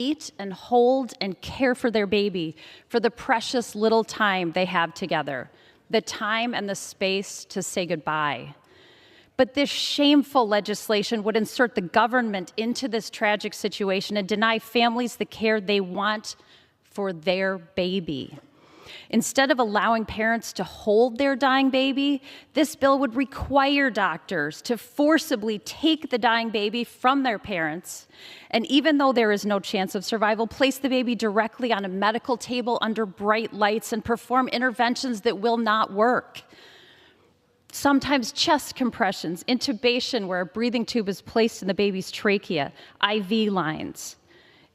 eat and hold and care for their baby for the precious little time they have together, the time and the space to say goodbye. But this shameful legislation would insert the government into this tragic situation and deny families the care they want for their baby. Instead of allowing parents to hold their dying baby, this bill would require doctors to forcibly take the dying baby from their parents, and even though there is no chance of survival, place the baby directly on a medical table under bright lights and perform interventions that will not work. Sometimes chest compressions, intubation where a breathing tube is placed in the baby's trachea, IV lines.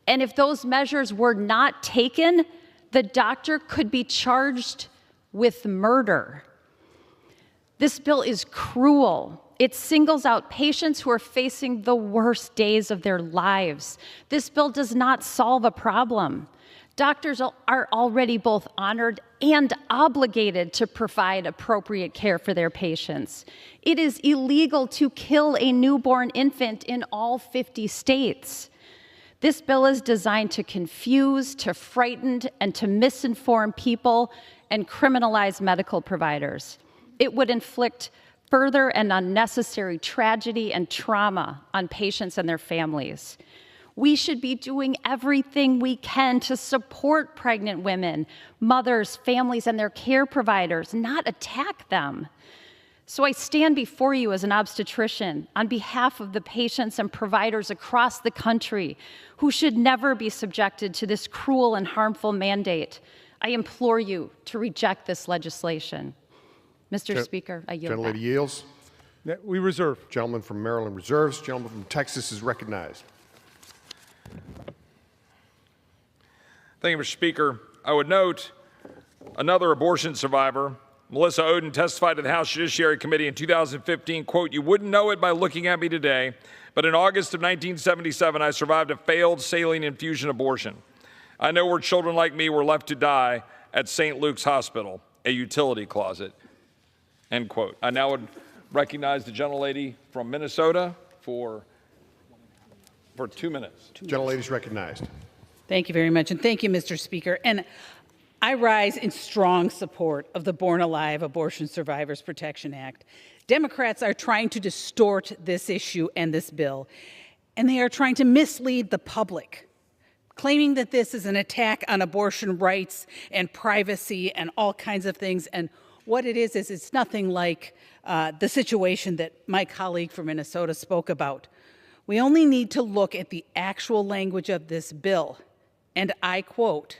And if those measures were not taken, the doctor could be charged with murder. This bill is cruel. It singles out patients who are facing the worst days of their lives. This bill does not solve a problem. Doctors are already both honored and obligated to provide appropriate care for their patients. It is illegal to kill a newborn infant in all 50 states. This bill is designed to confuse, to frighten, and to misinform people and criminalize medical providers. It would inflict further and unnecessary tragedy and trauma on patients and their families. We should be doing everything we can to support pregnant women, mothers, families, and their care providers, not attack them. So I stand before you as an obstetrician on behalf of the patients and providers across the country who should never be subjected to this cruel and harmful mandate. I implore you to reject this legislation. Mr. Speaker, I yield back. Gentlelady yields. We reserve. Gentleman from Maryland reserves. Gentleman from Texas is recognized. Thank you, Mr. Speaker. I would note another abortion survivor, Melissa Oden, testified to the House Judiciary Committee in 2015, quote, "You wouldn't know it by looking at me today, but in August of 1977, I survived a failed saline infusion abortion. I know where children like me were left to die at St. Luke's Hospital, a utility closet," end quote. I now would recognize the gentlelady from Minnesota for 2 minutes. Gentlelady is recognized. Thank you very much, and thank you, Mr. Speaker. And I rise in strong support of the Born Alive Abortion Survivors Protection Act. Democrats are trying to distort this issue and this bill, and they are trying to mislead the public, claiming that this is an attack on abortion rights and privacy and all kinds of things. And what it is it's nothing like the situation that my colleague from Minnesota spoke about. We only need to look at the actual language of this bill, and I quote,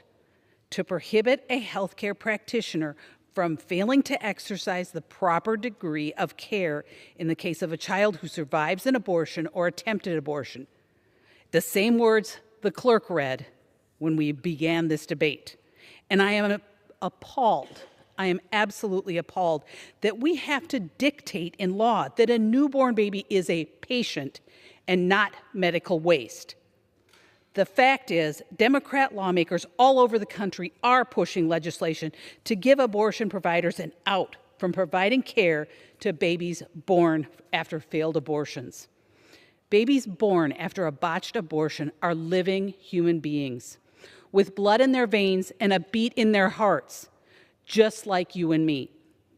"To prohibit a healthcare practitioner from failing to exercise the proper degree of care in the case of a child who survives an abortion or attempted abortion." The same words the clerk read when we began this debate. And I am appalled, I am absolutely appalled that we have to dictate in law that a newborn baby is a patient and not medical waste. The fact is, Democrat lawmakers all over the country are pushing legislation to give abortion providers an out from providing care to babies born after failed abortions. Babies born after a botched abortion are living human beings with blood in their veins and a beat in their hearts, just like you and me.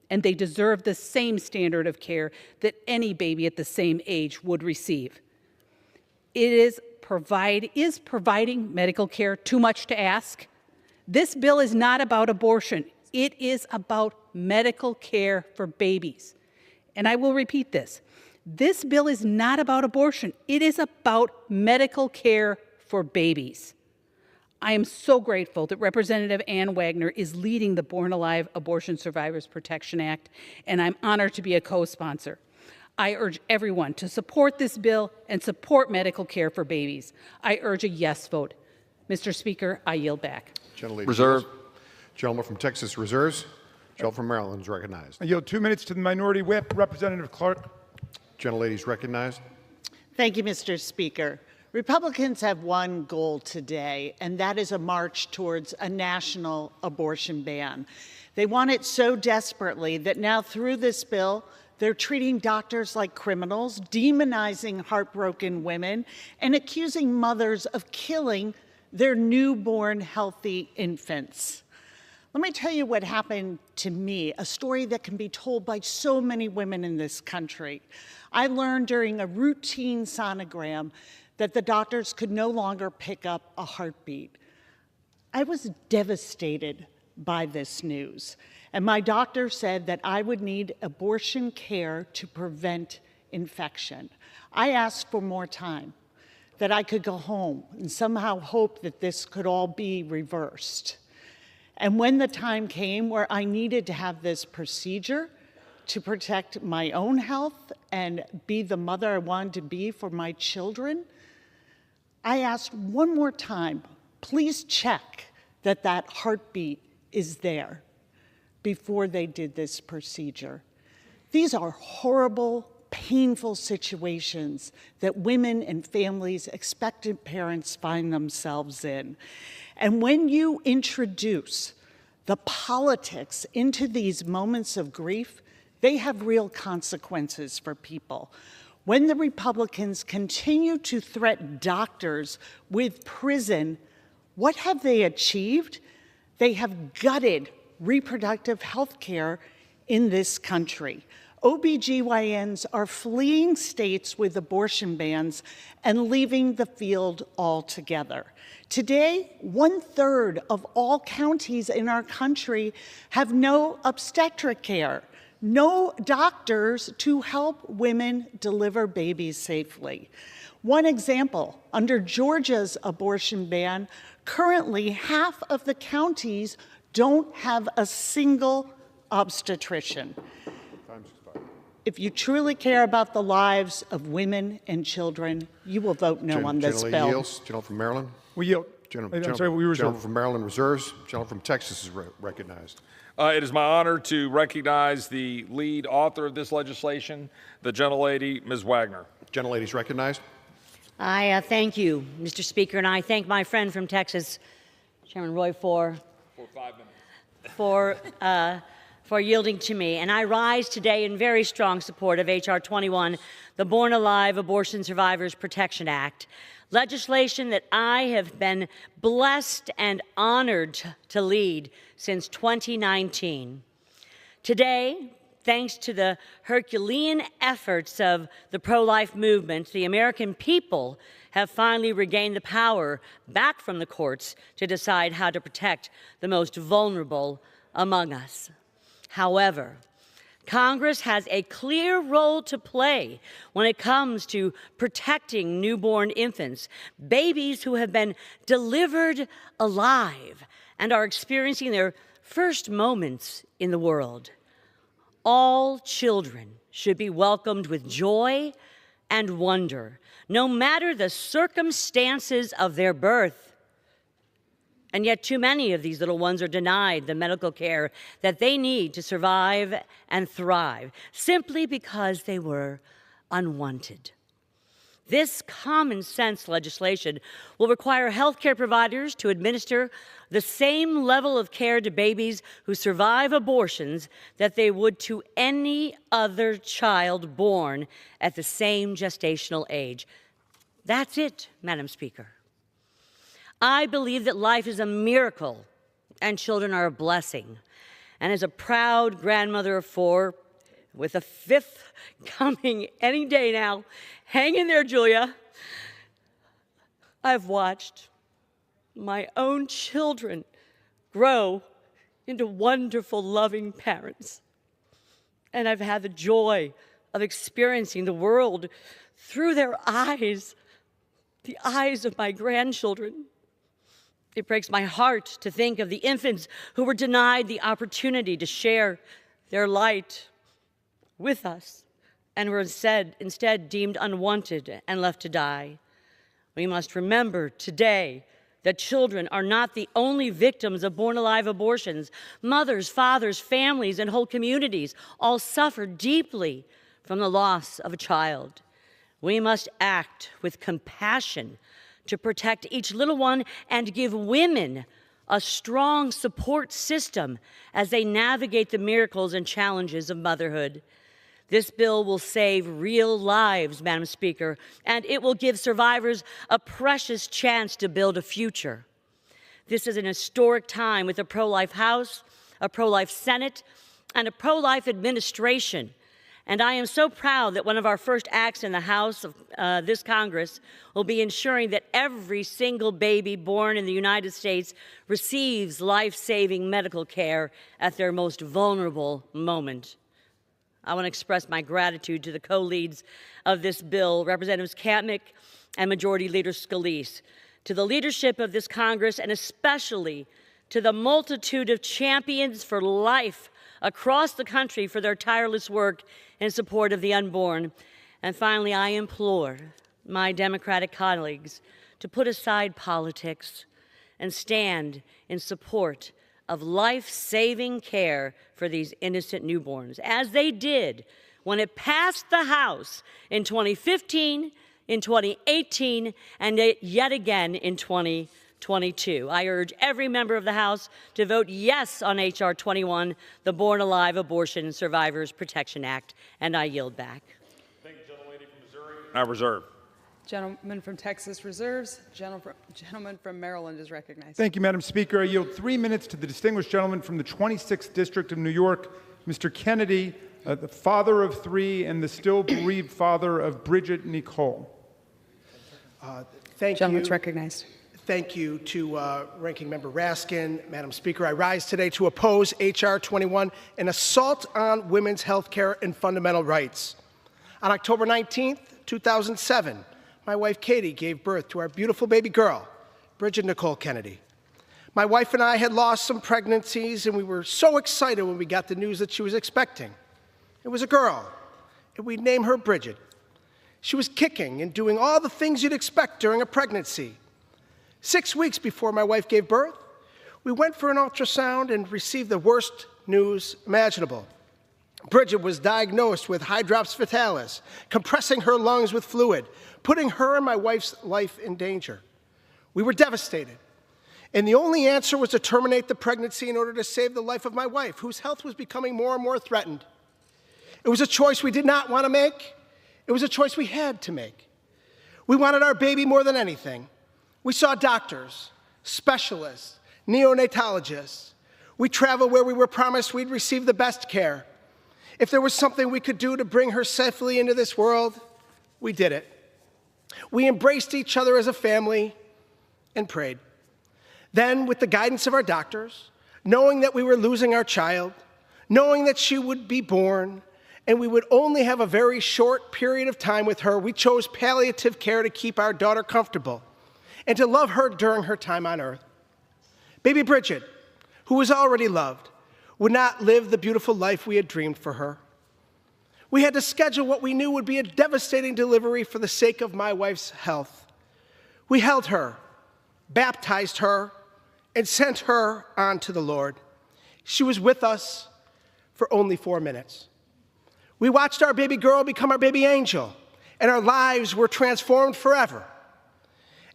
And they deserve the same standard of care that any baby at the same age would receive. Is providing medical care too much to ask? This bill is not about abortion. It is about medical care for babies. And I will repeat this. This bill is not about abortion. It is about medical care for babies. I am so grateful that Representative Ann Wagner is leading the Born Alive Abortion Survivors Protection Act, and I'm honored to be a co-sponsor. I urge everyone to support this bill and support medical care for babies. I urge a yes vote. Mr. Speaker, I yield back. Reserve. Gentleman from Texas reserves. Gentleman from Maryland is recognized. I yield 2 minutes to the minority whip, Representative Clark. Gentlelady is recognized. Thank you, Mr. Speaker. Republicans have one goal today, and that is a march towards a national abortion ban. They want it so desperately that now through this bill, they're treating doctors like criminals, demonizing heartbroken women, and accusing mothers of killing their newborn healthy infants. Let me tell you what happened to me, a story that can be told by so many women in this country. I learned during a routine sonogram that the doctors could no longer pick up a heartbeat. I was devastated by this news, and my doctor said that I would need abortion care to prevent infection. I asked for more time, that I could go home and somehow hope that this could all be reversed. And when the time came where I needed to have this procedure to protect my own health and be the mother I wanted to be for my children, I asked one more time, please check that that heartbeat is there before they did this procedure. These are horrible, painful situations that women and families, expectant parents find themselves in. And when you introduce the politics into these moments of grief, they have real consequences for people. When the Republicans continue to threaten doctors with prison, what have they achieved? They have gutted reproductive health care in this country. OBGYNs are fleeing states with abortion bans and leaving the field altogether. Today, 1/3 of all counties in our country have no obstetric care, no doctors to help women deliver babies safely. One example, under Georgia's abortion ban, currently half of the counties don't have a single obstetrician. If you truly care about the lives of women and children, you will vote no on this bill. Yields. Gentleman from Maryland. We yield. I'm sorry, we reserve. Gentleman from Maryland reserves. Gentleman from Texas is recognized. It is my honor to recognize the lead author of this legislation, the gentlelady, Ms. Wagner. Gentlelady is recognized. I thank you, Mr. Speaker, and I thank my friend from Texas, Chairman Roy, for 5 minutes. For yielding to me. And I rise today in very strong support of H.R. 21, the Born Alive Abortion Survivors Protection Act, legislation that I have been blessed and honored to lead since 2019. Today, thanks to the Herculean efforts of the pro-life movement, the American people have finally regained the power back from the courts to decide how to protect the most vulnerable among us. However, Congress has a clear role to play when it comes to protecting newborn infants, babies who have been delivered alive and are experiencing their first moments in the world. All children should be welcomed with joy and wonder, no matter the circumstances of their birth. And yet too many of these little ones are denied the medical care that they need to survive and thrive, simply because they were unwanted. This common sense legislation will require healthcare providers to administer the same level of care to babies who survive abortions that they would to any other child born at the same gestational age. That's it, Madam Speaker. I believe that life is a miracle and children are a blessing. And as a proud grandmother of 4, with a 5th coming any day now, hang in there, Julia, I've watched my own children grow into wonderful, loving parents. And I've had the joy of experiencing the world through their eyes, the eyes of my grandchildren. It breaks my heart to think of the infants who were denied the opportunity to share their light with us and were instead deemed unwanted and left to die. We must remember today that children are not the only victims of born-alive abortions. Mothers, fathers, families, and whole communities all suffer deeply from the loss of a child. We must act with compassion to protect each little one and give women a strong support system as they navigate the miracles and challenges of motherhood. This bill will save real lives, Madam Speaker, and it will give survivors a precious chance to build a future. This is an historic time with a pro-life House, a pro-life Senate, and a pro-life administration. And I am so proud that one of our first acts in the House of this Congress will be ensuring that every single baby born in the United States receives life-saving medical care at their most vulnerable moment. I want to express my gratitude to the co-leads of this bill, Representatives Katnick and Majority Leader Scalise, to the leadership of this Congress, and especially to the multitude of champions for life across the country for their tireless work in support of the unborn. And finally, I implore my Democratic colleagues to put aside politics and stand in support of life-saving care for these innocent newborns, as they did when it passed the House in 2015, in 2018, and yet again in 2022. I urge every member of the House to vote yes on H.R. 21, the Born Alive Abortion Survivors Protection Act, and I yield back. Thank you, gentlelady from Missouri. I reserve. Gentleman from Texas reserves. Gentleman from Maryland is recognized. Thank you, Madam Speaker. I yield 3 minutes to the distinguished gentleman from the 26th District of New York, Mr. Kennedy, the father of 3 and the still bereaved father of Bridget Nicole. Thank you. Gentleman's recognized. Thank you to Ranking Member Raskin. Madam Speaker, I rise today to oppose H.R. 21, an assault on women's health care and fundamental rights. On October 19th, 2007, my wife Katie gave birth to our beautiful baby girl, Bridget Nicole Kennedy. My wife and I had lost some pregnancies, and we were so excited when we got the news that she was expecting. It was a girl, and we'd name her Bridget. She was kicking and doing all the things you'd expect during a pregnancy. 6 weeks before my wife gave birth, we went for an ultrasound and received the worst news imaginable. Bridget was diagnosed with hydrops fetalis, compressing her lungs with fluid, putting her and my wife's life in danger. We were devastated, and the only answer was to terminate the pregnancy in order to save the life of my wife, whose health was becoming more and more threatened. It was a choice we did not want to make. It was a choice we had to make. We wanted our baby more than anything. We saw doctors, specialists, neonatologists. We traveled where we were promised we'd receive the best care. If there was something we could do to bring her safely into this world, we did it. We embraced each other as a family and prayed. Then, with the guidance of our doctors, knowing that we were losing our child, knowing that she would be born, and we would only have a very short period of time with her, we chose palliative care to keep our daughter comfortable and to love her during her time on earth. Baby Bridget, who was already loved, would not live the beautiful life we had dreamed for her. We had to schedule what we knew would be a devastating delivery for the sake of my wife's health. We held her, baptized her, and sent her on to the Lord. She was with us for only 4 minutes. We watched our baby girl become our baby angel, and our lives were transformed forever.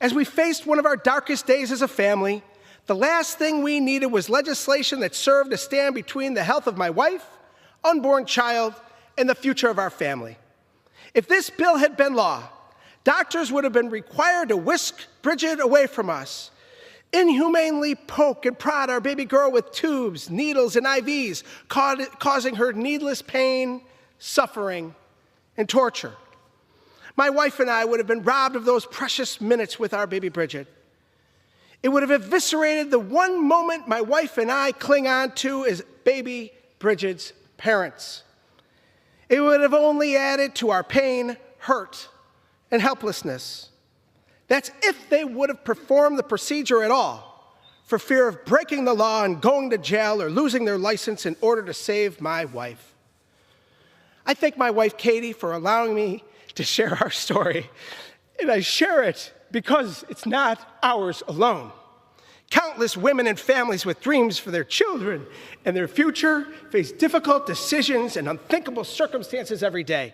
As we faced one of our darkest days as a family, the last thing we needed was legislation that served to stand between the health of my wife, unborn child, and the future of our family. If this bill had been law, doctors would have been required to whisk Bridget away from us, inhumanely poke and prod our baby girl with tubes, needles, and IVs, causing her needless pain, suffering, and torture. My wife and I would have been robbed of those precious minutes with our baby Bridget. It would have eviscerated the one moment my wife and I cling on to as baby Bridget's parents. It would have only added to our pain, hurt, and helplessness. That's if they would have performed the procedure at all, for fear of breaking the law and going to jail or losing their license in order to save my wife. I thank my wife, Katie, for allowing me to share our story, and I share it because it's not ours alone. Countless women and families with dreams for their children and their future face difficult decisions and unthinkable circumstances every day.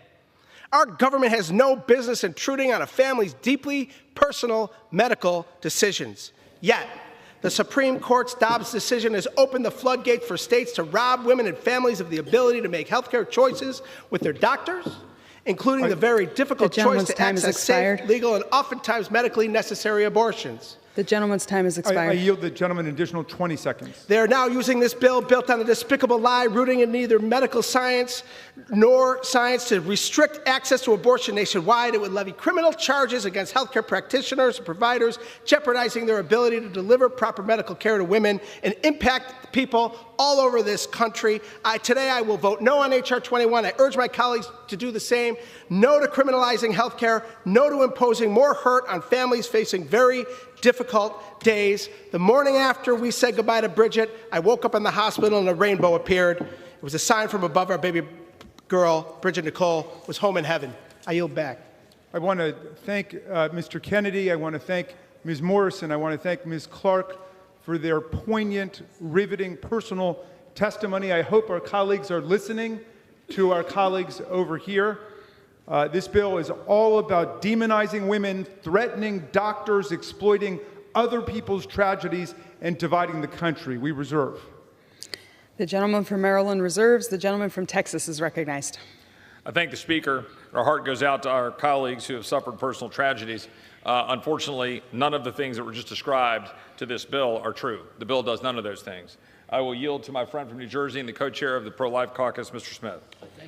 Our government has no business intruding on a family's deeply personal medical decisions. Yet, The Supreme Court's Dobbs decision has opened the floodgates for states to rob women and families of the ability to make health care choices with their doctors, including the very difficult choice to access safe, legal, and oftentimes medically necessary abortions. The gentleman's time has expired. I yield the gentleman an additional 20 seconds. They are now using this bill built on a despicable lie, rooting in neither medical science nor science, to restrict access to abortion nationwide. It would levy criminal charges against healthcare practitioners and providers, jeopardizing their ability to deliver proper medical care to women and impact people all over this country. Today I will vote no on H.R. 21. I urge my colleagues to do the same. No to criminalizing healthcare. No to imposing more hurt on families facing very difficult days. The morning after we said goodbye to Bridget, I woke up in the hospital and a rainbow appeared. It was a sign from above. Our baby girl, Bridget Nicole, was home in heaven. I yield back. I want to thank Mr. Kennedy. I want to thank Ms. Morrison. I want to thank Ms. Clark for their poignant, riveting, personal testimony. I hope our colleagues are listening to our colleagues over here. This bill is all about demonizing women, threatening doctors, exploiting other people's tragedies, and dividing the country. We reserve. The gentleman from Maryland reserves. The gentleman from Texas is recognized. I thank the Speaker. Our heart goes out to our colleagues who have suffered personal tragedies. Unfortunately, none of the things that were just described to this bill are true. The bill does none of those things. I will yield to my friend from New Jersey and the co-chair of the Pro-Life Caucus, Mr. Smith.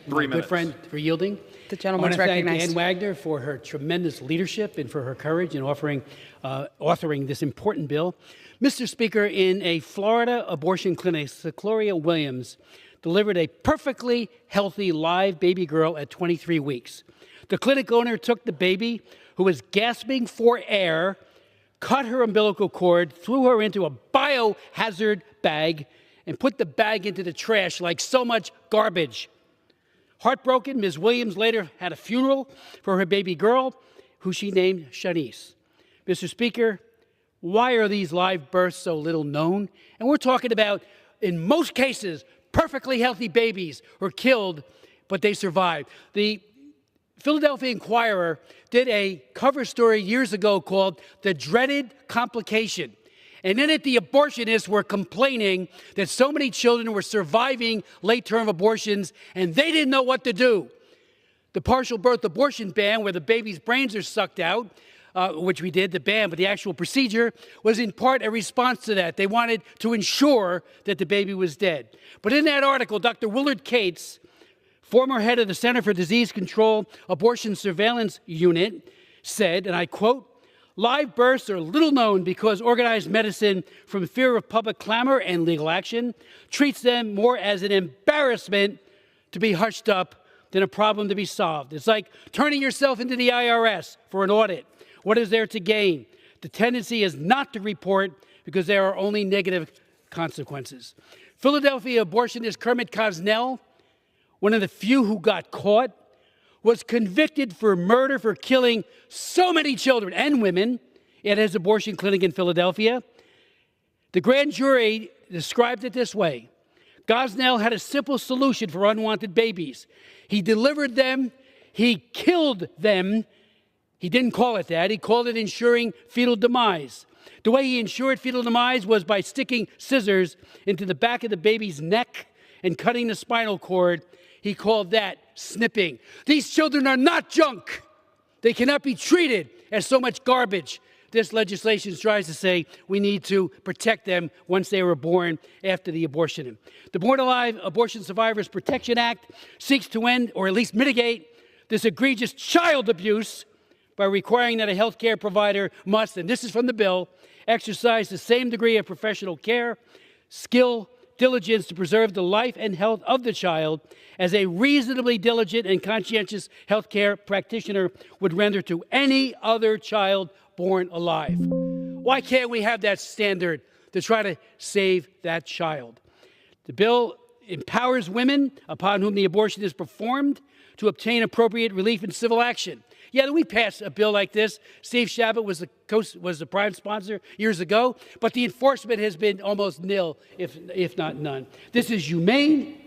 3 minutes. Good friend, for yielding. The gentleman's recognized. I want recognized. to thank Ann Wagner for her tremendous leadership and for her courage in authoring this important bill. Mr. Speaker, in a Florida abortion clinic, Secloria Williams delivered a perfectly healthy live baby girl at 23 weeks. The clinic owner took the baby, who was gasping for air, cut her umbilical cord, threw her into a biohazard bag, and put the bag into the trash like so much garbage. Heartbroken, Ms. Williams later had a funeral for her baby girl, who she named Shanice. Mr. Speaker, why are these live births so little known? And we're talking about, in most cases, perfectly healthy babies were killed, but they survived. The Philadelphia Inquirer did a cover story years ago called The Dreaded Complication. And in it, the abortionists were complaining that so many children were surviving late-term abortions, and they didn't know what to do. The partial birth abortion ban, where the baby's brains are sucked out, which we did, the ban, but the actual procedure was in part a response to that. They wanted to ensure that the baby was dead. But in that article, Dr. Willard Cates, former head of the Center for Disease Control Abortion Surveillance Unit, said, and I quote, "Live births are little known because organized medicine, from fear of public clamor and legal action, treats them more as an embarrassment to be hushed up than a problem to be solved. It's like turning yourself into the IRS for an audit. What is there to gain? The tendency is not to report because there are only negative consequences." Philadelphia abortionist Kermit Cosnell, one of the few who got caught, was convicted for murder for killing so many children and women at his abortion clinic in Philadelphia. The grand jury described it this way: Gosnell had a simple solution for unwanted babies. He delivered them, he killed them. He didn't call it that. He called it ensuring fetal demise. The way he ensured fetal demise was by sticking scissors into the back of the baby's neck and cutting the spinal cord. He called that snipping. These children are not junk. They cannot be treated as so much garbage. This legislation tries to say we need to protect them once they were born after the abortion. The Born Alive Abortion Survivors Protection Act seeks to end, or at least mitigate, this egregious child abuse by requiring that a health care provider must, and this is from the bill, exercise the same degree of professional care, skill, diligence to preserve the life and health of the child as a reasonably diligent and conscientious health care practitioner would render to any other child born alive. Why can't we have that standard to try to save that child? The bill empowers women upon whom the abortion is performed to obtain appropriate relief in civil action. Yeah, we passed a bill like this. Steve Chabot was the prime sponsor years ago, but the enforcement has been almost nil, if not none. This is humane,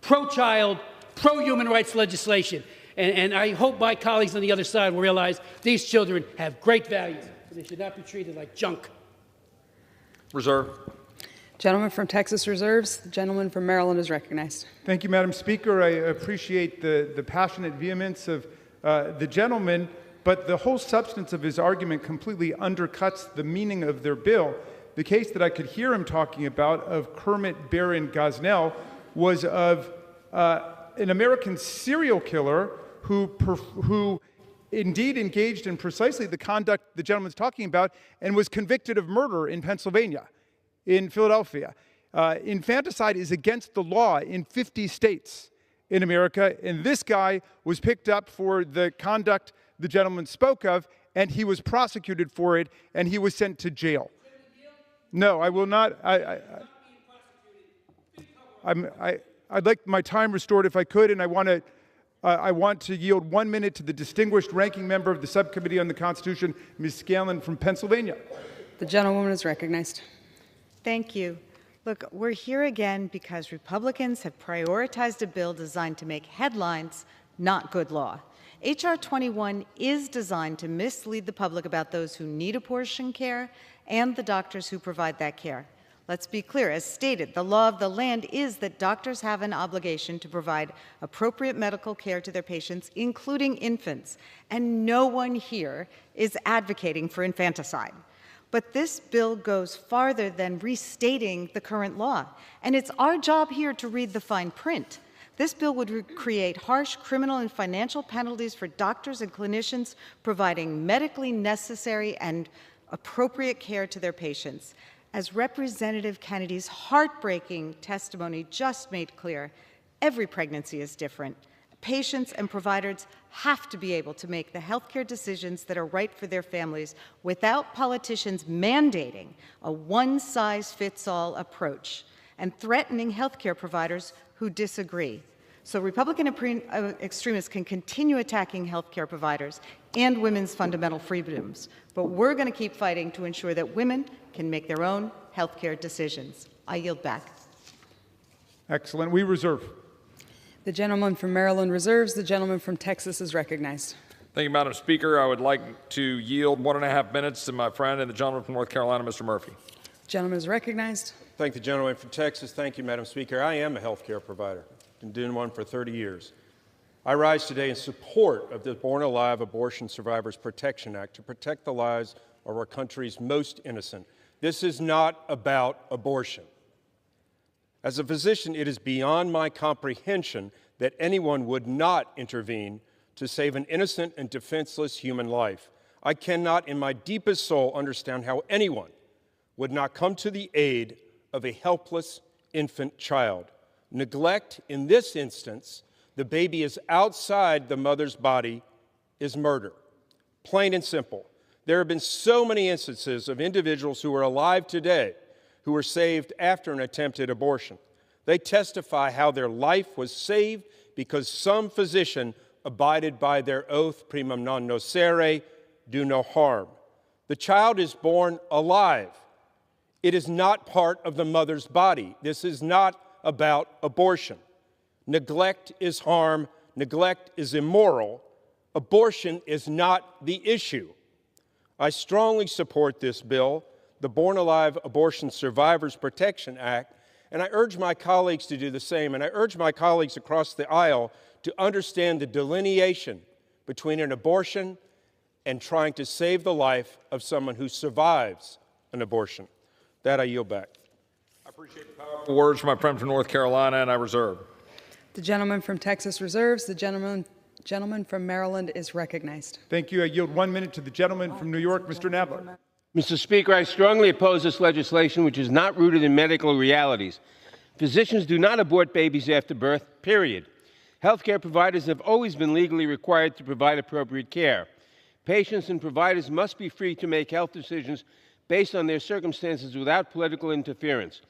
pro-child, pro-human rights legislation. And I hope my colleagues on the other side will realize these children have great value. They should not be treated like junk. Reserve. Gentleman from Texas reserves. The gentleman from Maryland is recognized. Thank you, Madam Speaker. I appreciate the passionate vehemence of the gentleman, but the whole substance of his argument completely undercuts the meaning of their bill. The case that I could hear him talking about of Kermit Baron Gosnell was of an American serial killer who indeed engaged in precisely the conduct the gentleman's talking about and was convicted of murder in Pennsylvania, in Philadelphia. Infanticide is against the law in 50 states in America, and this guy was picked up for the conduct the gentleman spoke of, and he was prosecuted for it, and he was sent to jail. No, I will not. I'd like my time restored if I could, and I want to yield 1 minute to the distinguished ranking member of the Subcommittee on the Constitution, Ms. Scanlon from Pennsylvania. The gentlewoman is recognized. Thank you. Look, we're here again because Republicans have prioritized a bill designed to make headlines, not good law. H.R. 21 is designed to mislead the public about those who need abortion care and the doctors who provide that care. Let's be clear, as stated, the law of the land is that doctors have an obligation to provide appropriate medical care to their patients, including infants, and no one here is advocating for infanticide. But this bill goes farther than restating the current law, and it's our job here to read the fine print. This bill would create harsh criminal and financial penalties for doctors and clinicians providing medically necessary and appropriate care to their patients. As Representative Kennedy's heartbreaking testimony just made clear, every pregnancy is different. Patients and providers have to be able to make the healthcare decisions that are right for their families without politicians mandating a one-size-fits-all approach and threatening healthcare providers who disagree. So Republican extremists can continue attacking healthcare providers and women's fundamental freedoms, but we're going to keep fighting to ensure that women can make their own healthcare decisions. I yield back. Excellent. We reserve. The gentleman from Maryland reserves. The gentleman from Texas is recognized. Thank you, Madam Speaker. I would like to yield 1.5 minutes to my friend and the gentleman from North Carolina, Mr. Murphy. The gentleman is recognized. Thank the gentleman from Texas. Thank you, Madam Speaker. I am a health care provider. Been doing one for 30 years. I rise today in support of the Born Alive Abortion Survivors Protection Act to protect the lives of our country's most innocent. This is not about abortion. As a physician, it is beyond my comprehension that anyone would not intervene to save an innocent and defenseless human life. I cannot, in my deepest soul, understand how anyone would not come to the aid of a helpless infant child. Neglect, in this instance, the baby is outside the mother's body, is murder. Plain and simple. There have been so many instances of individuals who are alive today who were saved after an attempted abortion. They testify how their life was saved because some physician abided by their oath, primum non nocere, do no harm. The child is born alive. It is not part of the mother's body. This is not about abortion. Neglect is harm. Neglect is immoral. Abortion is not the issue. I strongly support this bill, the Born Alive Abortion Survivors Protection Act, and I urge my colleagues to do the same, and I urge my colleagues across the aisle to understand the delineation between an abortion and trying to save the life of someone who survives an abortion. That I yield back. I appreciate the powerful words from my friend from North Carolina, and I reserve. The gentleman from Texas reserves. The gentleman from Maryland is recognized. Thank you. I yield 1 minute to the gentleman from New York, Mr. Nadler. Mr. Speaker, I strongly oppose this legislation, which is not rooted in medical realities. Physicians do not abort babies after birth, period. Healthcare providers have always been legally required to provide appropriate care. Patients and providers must be free to make health decisions based on their circumstances without political interference.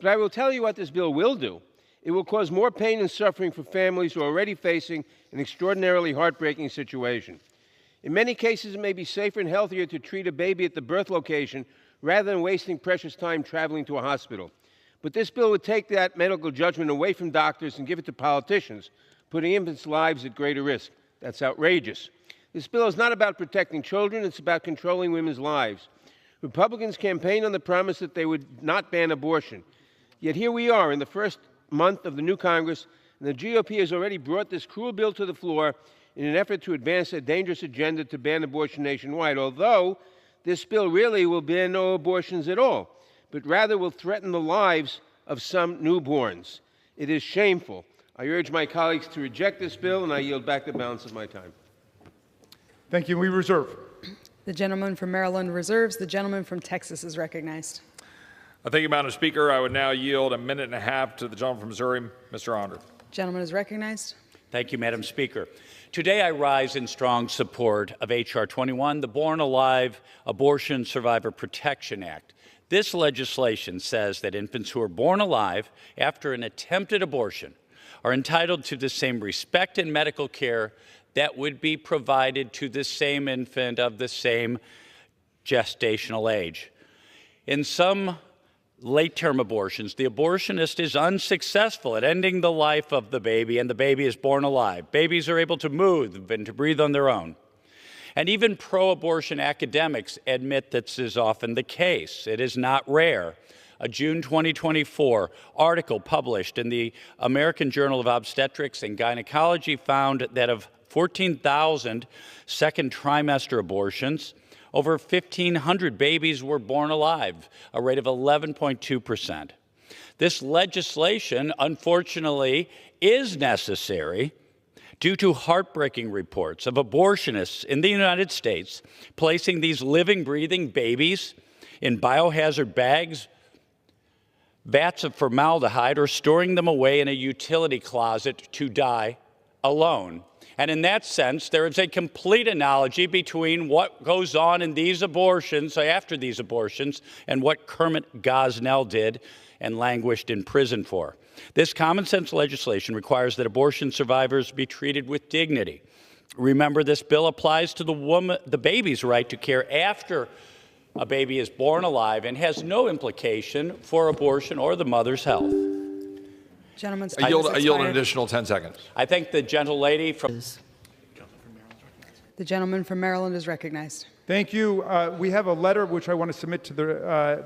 But I will tell you what this bill will do. It will cause more pain and suffering for families who are already facing an extraordinarily heartbreaking situation. In many cases, it may be safer and healthier to treat a baby at the birth location rather than wasting precious time traveling to a hospital. But this bill would take that medical judgment away from doctors and give it to politicians, putting infants' lives at greater risk. That's outrageous. This bill is not about protecting children, it's about controlling women's lives. Republicans campaigned on the promise that they would not ban abortion. Yet here we are in the first month of the new Congress, and the GOP has already brought this cruel bill to the floor in an effort to advance a dangerous agenda to ban abortion nationwide, although this bill really will ban no abortions at all, but rather will threaten the lives of some newborns. It is shameful. I urge my colleagues to reject this bill, and I yield back the balance of my time. Thank you. We reserve. The gentleman from Maryland reserves. The gentleman from Texas is recognized. Thank you, Madam Speaker. I would now yield a minute and a half to the gentleman from Missouri, Mr. Onder. Gentleman is recognized. Thank you, Madam Speaker. Today I rise in strong support of H.R. 21, the Born Alive Abortion Survivor Protection Act. This legislation says that infants who are born alive after an attempted abortion are entitled to the same respect and medical care that would be provided to the same infant of the same gestational age. In some late-term abortions, the abortionist is unsuccessful at ending the life of the baby, and the baby is born alive. Babies are able to move and to breathe on their own. And even pro-abortion academics admit this is often the case. It is not rare. A June 2024 article published in the American Journal of Obstetrics and Gynecology found that of 14,000 second trimester abortions, over 1,500 babies were born alive, a rate of 11.2%. This legislation, unfortunately, is necessary due to heartbreaking reports of abortionists in the United States placing these living, breathing babies in biohazard bags, vats of formaldehyde, or storing them away in a utility closet to die alone. And in that sense, there is a complete analogy between what goes on in these abortions, after these abortions, and what Kermit Gosnell did and languished in prison for. This common sense legislation requires that abortion survivors be treated with dignity. Remember, this bill applies to the baby's right to care after a baby is born alive and has no implication for abortion or the mother's health. Gentleman's I yield an additional 10 seconds. I thank the gentlelady from... The gentleman from Maryland is recognized. Thank you. We have a letter which I want to submit to the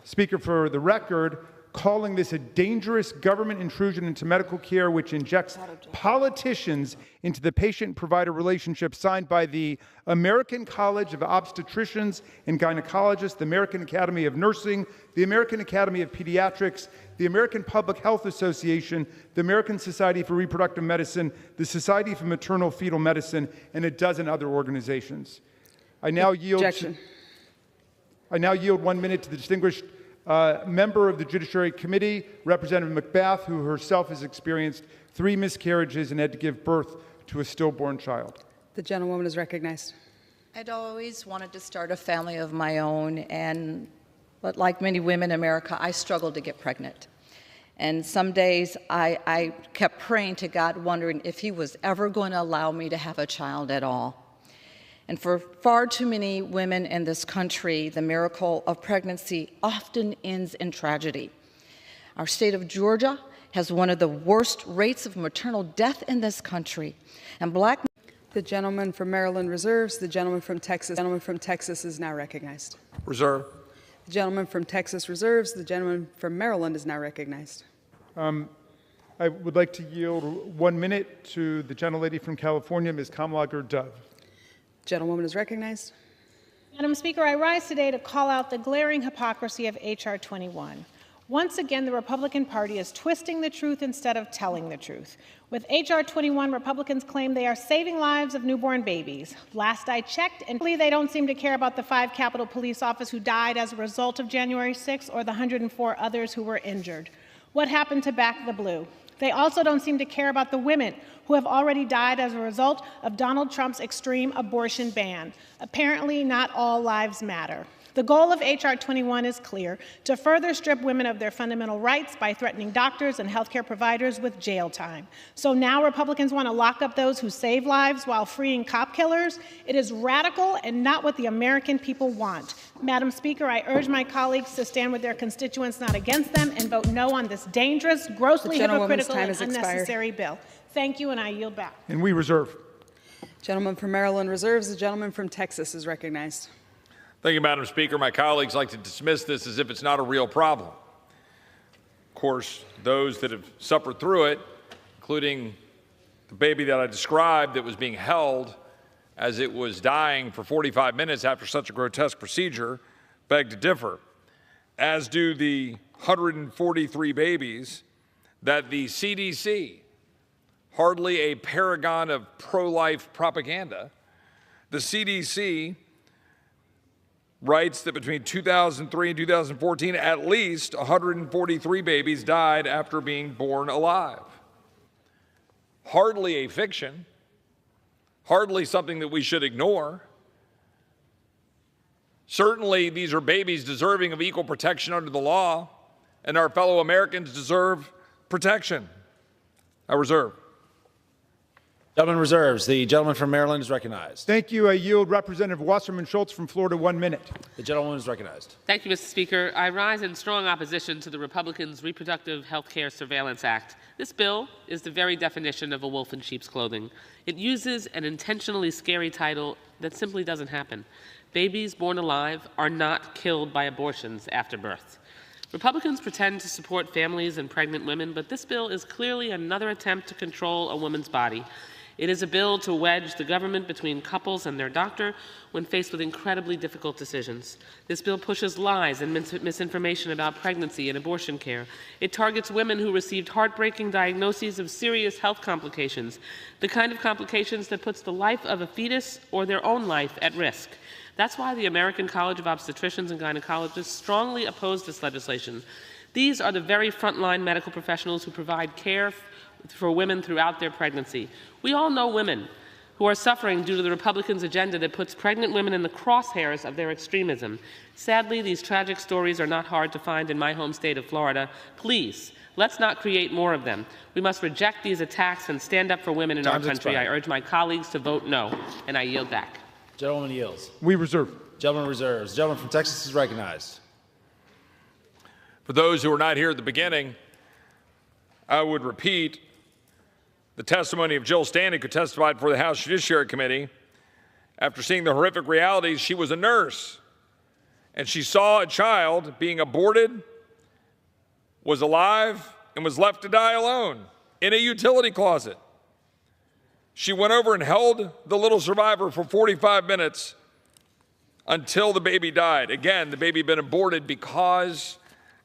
Speaker for the record, calling this a dangerous government intrusion into medical care which injects politicians into the patient-provider relationship, signed by the American College of Obstetricians and Gynecologists, the American Academy of Nursing, the American Academy of Pediatrics, the American Public Health Association, the American Society for Reproductive Medicine, the Society for Maternal Fetal Medicine, and a dozen other organizations. I now yield 1 minute to the distinguished member of the Judiciary Committee, Representative McBath, who herself has experienced 3 miscarriages and had to give birth to a stillborn child. The gentlewoman is recognized. I'd always wanted to start a family of my own, but like many women in America, I struggled to get pregnant. And some days I kept praying to God, wondering if He was ever going to allow me to have a child at all. And for far too many women in this country, the miracle of pregnancy often ends in tragedy. Our state of Georgia has one of the worst rates of maternal death in this country. And The gentleman from Maryland reserves. The gentleman from Texas. The gentleman from Texas is now recognized. Reserve. The gentleman from Texas reserves. The gentleman from Maryland is now recognized. I would like to yield 1 minute to the gentlelady from California, Ms. Kamlager-Dove. Gentlewoman is recognized. Madam Speaker, I rise today to call out the glaring hypocrisy of H.R. 21. Once again, the Republican Party is twisting the truth instead of telling the truth. With H.R. 21, Republicans claim they are saving lives of newborn babies. Last I checked, and they don't seem to care about the 5 Capitol Police officers who died as a result of January 6 or the 104 others who were injured. What happened to back the blue? They also don't seem to care about the women who have already died as a result of Donald Trump's extreme abortion ban. Apparently, not all lives matter. The goal of H.R. 21 is clear: to further strip women of their fundamental rights by threatening doctors and healthcare providers with jail time. So now Republicans want to lock up those who save lives while freeing cop killers? It is radical and not what the American people want. Madam Speaker, I urge my colleagues to stand with their constituents, not against them, and vote no on this dangerous, grossly hypocritical, and unnecessary bill. Thank you, and I yield back. And we reserve. Gentleman from Maryland reserves. The gentleman from Texas is recognized. Thank you, Madam Speaker. My colleagues like to dismiss this as if it's not a real problem. Of course, those that have suffered through it, including the baby that I described that was being held as it was dying for 45 minutes after such a grotesque procedure, beg to differ, as do the 143 babies that the CDC, hardly a paragon of pro-life propaganda, the CDC writes that between 2003 and 2014, at least 143 babies died after being born alive. Hardly a fiction, hardly something that we should ignore. Certainly, these are babies deserving of equal protection under the law, and our fellow Americans deserve protection. I reserve. Gentleman reserves. The gentleman from Maryland is recognized. Thank you. I yield Representative Wasserman Schultz from Florida 1 minute. The gentleman is recognized. Thank you, Mr. Speaker. I rise in strong opposition to the Republicans' Reproductive Health Care Surveillance Act. This bill is the very definition of a wolf in sheep's clothing. It uses an intentionally scary title that simply doesn't happen. Babies born alive are not killed by abortions after birth. Republicans pretend to support families and pregnant women, but this bill is clearly another attempt to control a woman's body. It is a bill to wedge the government between couples and their doctor when faced with incredibly difficult decisions. This bill pushes lies and misinformation about pregnancy and abortion care. It targets women who received heartbreaking diagnoses of serious health complications, the kind of complications that puts the life of a fetus or their own life at risk. That's why the American College of Obstetricians and Gynecologists strongly oppose this legislation. These are the very frontline medical professionals who provide care for women throughout their pregnancy. We all know women who are suffering due to the Republicans' agenda that puts pregnant women in the crosshairs of their extremism. Sadly, these tragic stories are not hard to find in my home state of Florida. Please, let's not create more of them. We must reject these attacks and stand up for women in our country. I urge my colleagues to vote no, and I yield back. Gentleman yields. We reserve. Gentleman reserves. Gentleman from Texas is recognized. For those who were not here at the beginning, I would repeat the testimony of Jill Stanek, who testified before the House Judiciary Committee. After seeing the horrific realities, she was a nurse, and she saw a child being aborted, was alive, and was left to die alone in a utility closet. She went over and held the little survivor for 45 minutes until the baby died. Again, the baby had been aborted because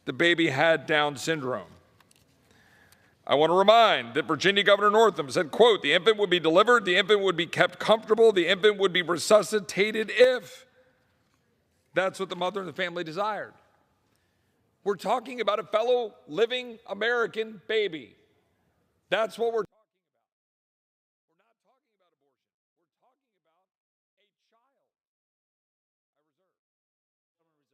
the baby had Down syndrome. I want to remind that Virginia Governor Northam said, quote, the infant would be delivered, the infant would be kept comfortable, the infant would be resuscitated if that's what the mother and the family desired. We're talking about a fellow living American baby. That's what we're talking about. We're not talking about abortion. We're talking about a child. I reserve. Gentleman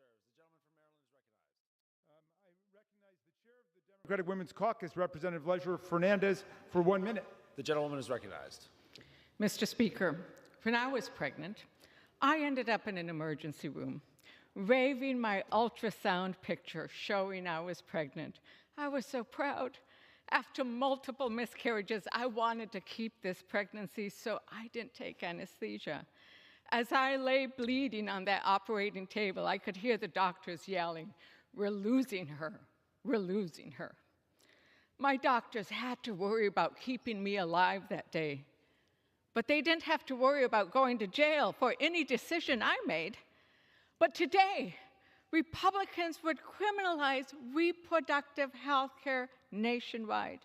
reserves. The gentleman from Maryland is recognized. I recognize the chair of the Democratic Women's Caucus, Representative Leisure Fernandez, for 1 minute. The gentlewoman is recognized. Mr. Speaker, when I was pregnant, I ended up in an emergency room, raving my ultrasound picture showing I was pregnant. I was so proud. After multiple miscarriages, I wanted to keep this pregnancy, so I didn't take anesthesia. As I lay bleeding on that operating table, I could hear the doctors yelling, "We're losing her. We're losing her." My doctors had to worry about keeping me alive that day, but they didn't have to worry about going to jail for any decision I made. But today, Republicans would criminalize reproductive health care nationwide.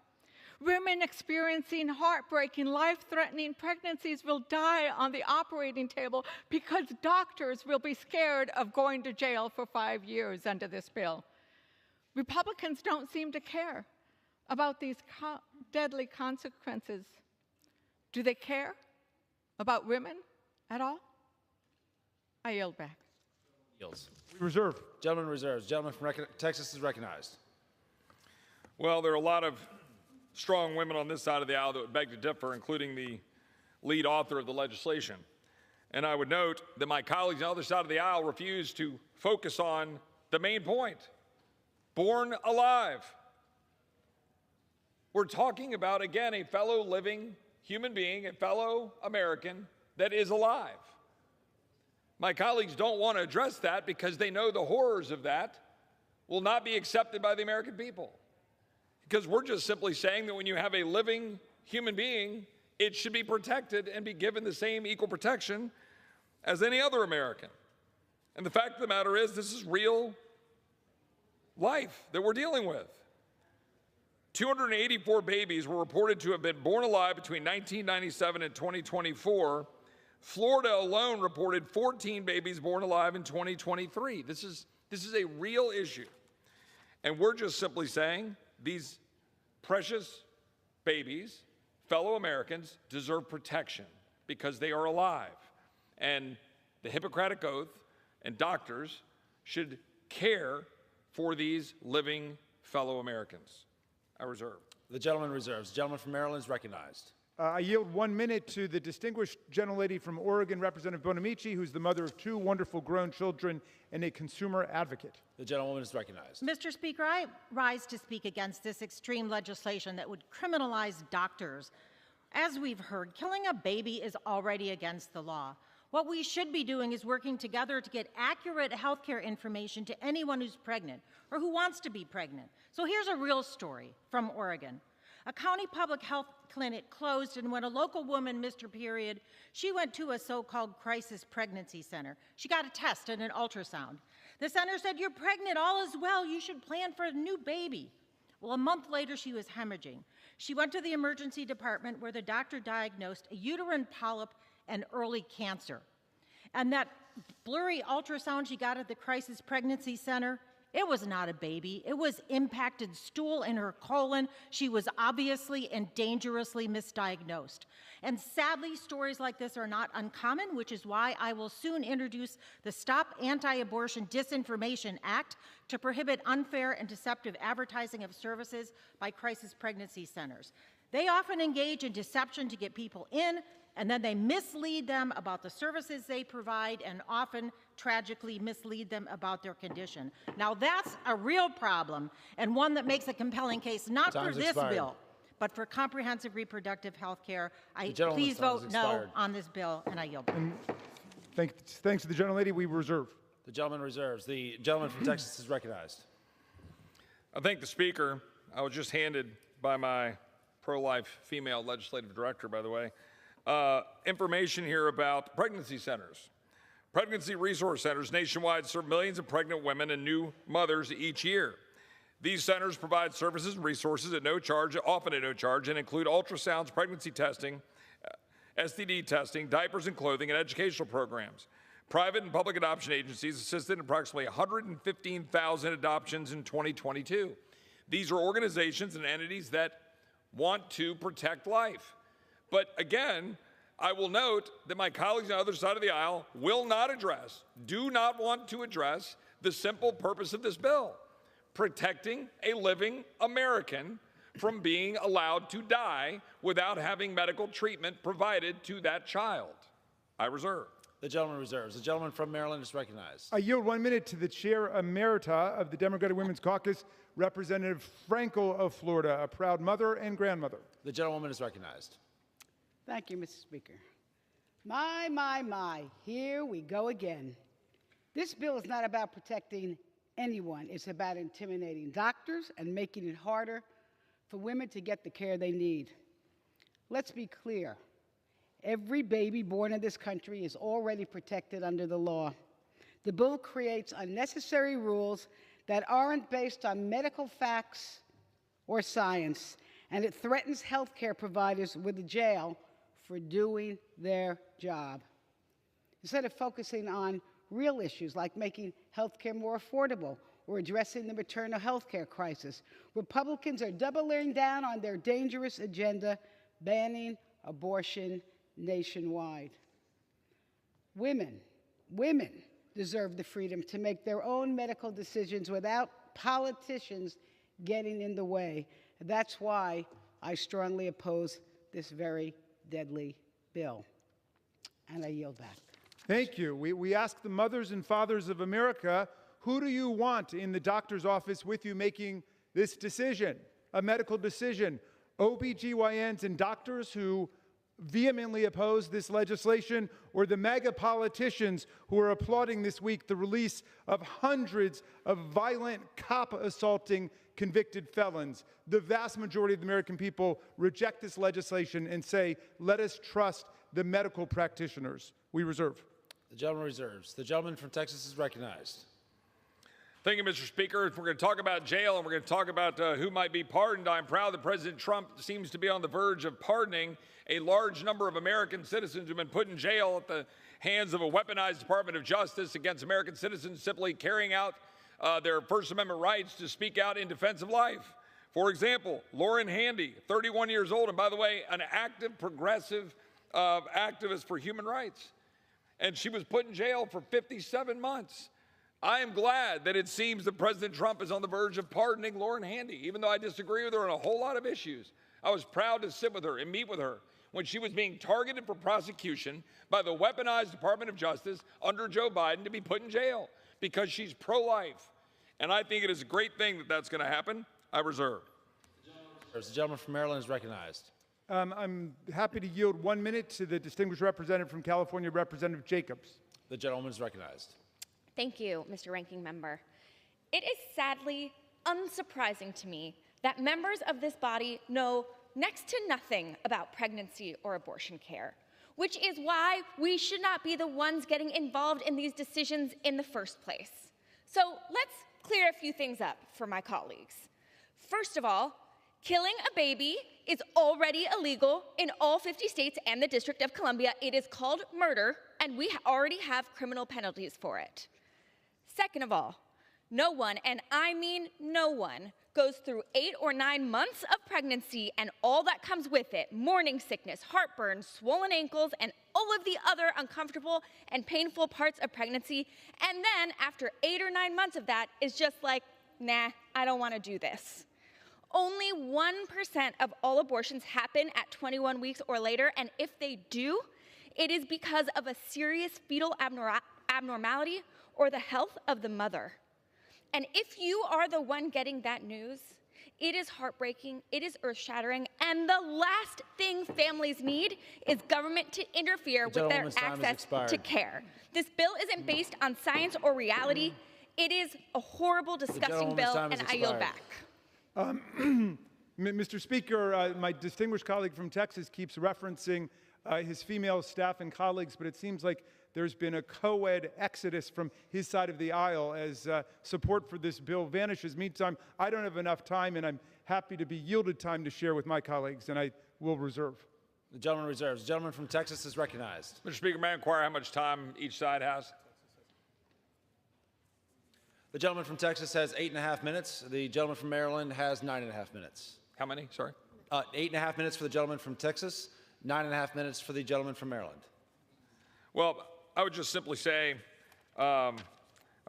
Women experiencing heartbreaking, life-threatening pregnancies will die on the operating table because doctors will be scared of going to jail for 5 years under this bill. Republicans don't seem to care about these deadly consequences. Do they care about women at all? I yield back. Yields. We reserve. Gentleman reserves. Gentleman from Texas is recognized. Well, there are a lot of strong women on this side of the aisle that would beg to differ, including the lead author of the legislation. And I would note that my colleagues on the other side of the aisle refuse to focus on the main point: born alive. We're talking about, again, a fellow living human being, a fellow American that is alive. My colleagues don't want to address that because they know the horrors of that will not be accepted by the American people. Because we're just simply saying that when you have a living human being, it should be protected and be given the same equal protection as any other American. And the fact of the matter is, this is real life that we're dealing with. 284 babies were reported to have been born alive between 1997 and 2024. Florida alone reported 14 babies born alive in 2023. This is a real issue. And we're just simply saying these precious babies, fellow Americans, deserve protection because they are alive. And the Hippocratic Oath and doctors should care for these living fellow Americans. I reserve. The gentleman reserves. The gentleman from Maryland is recognized. I yield 1 minute to the distinguished gentlelady from Oregon, Representative Bonamici, who's the mother of 2 wonderful grown children and a consumer advocate. The gentlewoman is recognized. Mr. Speaker, I rise to speak against this extreme legislation that would criminalize doctors. As we've heard, killing a baby is already against the law. What we should be doing is working together to get accurate health care information to anyone who's pregnant or who wants to be pregnant. So here's a real story from Oregon. A county public health clinic closed, and when a local woman missed her period, she went to a so-called crisis pregnancy center. She got a test and an ultrasound. The center said, "You're pregnant, all is well, you should plan for a new baby." Well, a month later, she was hemorrhaging. She went to the emergency department where the doctor diagnosed a uterine polyp and early cancer. And that blurry ultrasound she got at the crisis pregnancy center, it was not a baby. It was impacted stool in her colon. She was obviously and dangerously misdiagnosed. And sadly, stories like this are not uncommon, which is why I will soon introduce the Stop Anti-Abortion Disinformation Act to prohibit unfair and deceptive advertising of services by crisis pregnancy centers. They often engage in deception to get people in, and then they mislead them about the services they provide and often tragically mislead them about their condition. Now that's a real problem and one that makes a compelling case not for this bill, but for comprehensive reproductive health care. Please vote no on this bill, and I yield. Thanks to the gentlelady, we reserve. The gentleman reserves. The gentleman from Texas is recognized. I thank the Speaker. I was just handed by my pro-life female legislative director, by the way, information here about pregnancy centers. Pregnancy resource centers nationwide serve millions of pregnant women and new mothers each year. These centers provide services and resources at no charge, often at no charge, and include ultrasounds, pregnancy testing, STD testing, diapers and clothing, and educational programs. Private and public adoption agencies assisted in approximately 115,000 adoptions in 2022. These are organizations and entities that want to protect life. But again, I will note that my colleagues on the other side of the aisle will not address, do not want to address the simple purpose of this bill: protecting a living American from being allowed to die without having medical treatment provided to that child. I reserve. The gentleman reserves. The gentleman from Maryland is recognized. I yield 1 minute to the Chair Emerita of the Democratic Women's Caucus, Representative Frankel of Florida, a proud mother and grandmother. The gentlewoman is recognized. Thank you, Mr. Speaker. My, here we go again. This bill is not about protecting anyone. It's about intimidating doctors and making it harder for women to get the care they need. Let's be clear. Every baby born in this country is already protected under the law. The bill creates unnecessary rules that aren't based on medical facts or science, and it threatens healthcare providers with a jail for doing their job. Instead of focusing on real issues like making healthcare more affordable or addressing the maternal healthcare crisis, Republicans are doubling down on their dangerous agenda, banning abortion nationwide. Women deserve the freedom to make their own medical decisions without politicians getting in the way. That's why I strongly oppose this very deadly bill. And I yield back. Thank you. We ask the mothers and fathers of America, who do you want in the doctor's office with you making this decision, a medical decision? OBGYNs and doctors who vehemently oppose this legislation, or the MAGA politicians who are applauding this week the release of hundreds of violent cop assaulting convicted felons. The vast majority of the American people reject this legislation and say, let us trust the medical practitioners. We reserve. The gentleman reserves. The gentleman from Texas is recognized. Thank you, Mr. Speaker. If we're going to talk about jail and we're going to talk about who might be pardoned, I'm proud that President Trump seems to be on the verge of pardoning a large number of American citizens who've been put in jail at the hands of a weaponized Department of Justice against American citizens simply carrying out their First Amendment rights to speak out in defense of life. For example, Lauren Handy, 31 years old, and by the way, an active, progressive activist for human rights. And she was put in jail for 57 months. I am glad that it seems that President Trump is on the verge of pardoning Lauren Handy, even though I disagree with her on a whole lot of issues. I was proud to sit with her and meet with her when she was being targeted for prosecution by the weaponized Department of Justice under Joe Biden to be put in jail because she's pro-life. And I think it is a great thing that that's going to happen. I reserve. The gentleman from Maryland is recognized. I'm happy to yield 1 minute to the distinguished representative from California, Representative Jacobs. The gentleman is recognized. Thank you, Mr. Ranking Member. It is sadly unsurprising to me that members of this body know next to nothing about pregnancy or abortion care, which is why we should not be the ones getting involved in these decisions in the first place. So let's clear a few things up for my colleagues. First of all, killing a baby is already illegal in all 50 states and the District of Columbia. It is called murder, and we already have criminal penalties for it. Second of all, no one, and I mean no one, goes through 8 or 9 months of pregnancy and all that comes with it, morning sickness, heartburn, swollen ankles, and all of the other uncomfortable and painful parts of pregnancy, and then after 8 or 9 months of that is just like, nah, I don't want to do this. Only 1% of all abortions happen at 21 weeks or later, and if they do, it is because of a serious fetal abnormality or the health of the mother. And if you are the one getting that news, it is heartbreaking, it is earth-shattering, and the last thing families need is government to interfere with their access to care. This bill isn't based on science or reality. It is a horrible, disgusting bill, and I yield back. Mr. Speaker, my distinguished colleague from Texas keeps referencing his female staff and colleagues, but it seems like there's been a co-ed exodus from his side of the aisle as support for this bill vanishes. Meantime, I don't have enough time, and I'm happy to be yielded time to share with my colleagues, and I will reserve. The gentleman reserves. The gentleman from Texas is recognized. Mr. Speaker, may I inquire how much time each side has? The gentleman from Texas has 8.5 minutes. The gentleman from Maryland has 9.5 minutes. How many? Sorry? 8.5 minutes for the gentleman from Texas, 9.5 minutes for the gentleman from Maryland. Well, I would just simply say I'm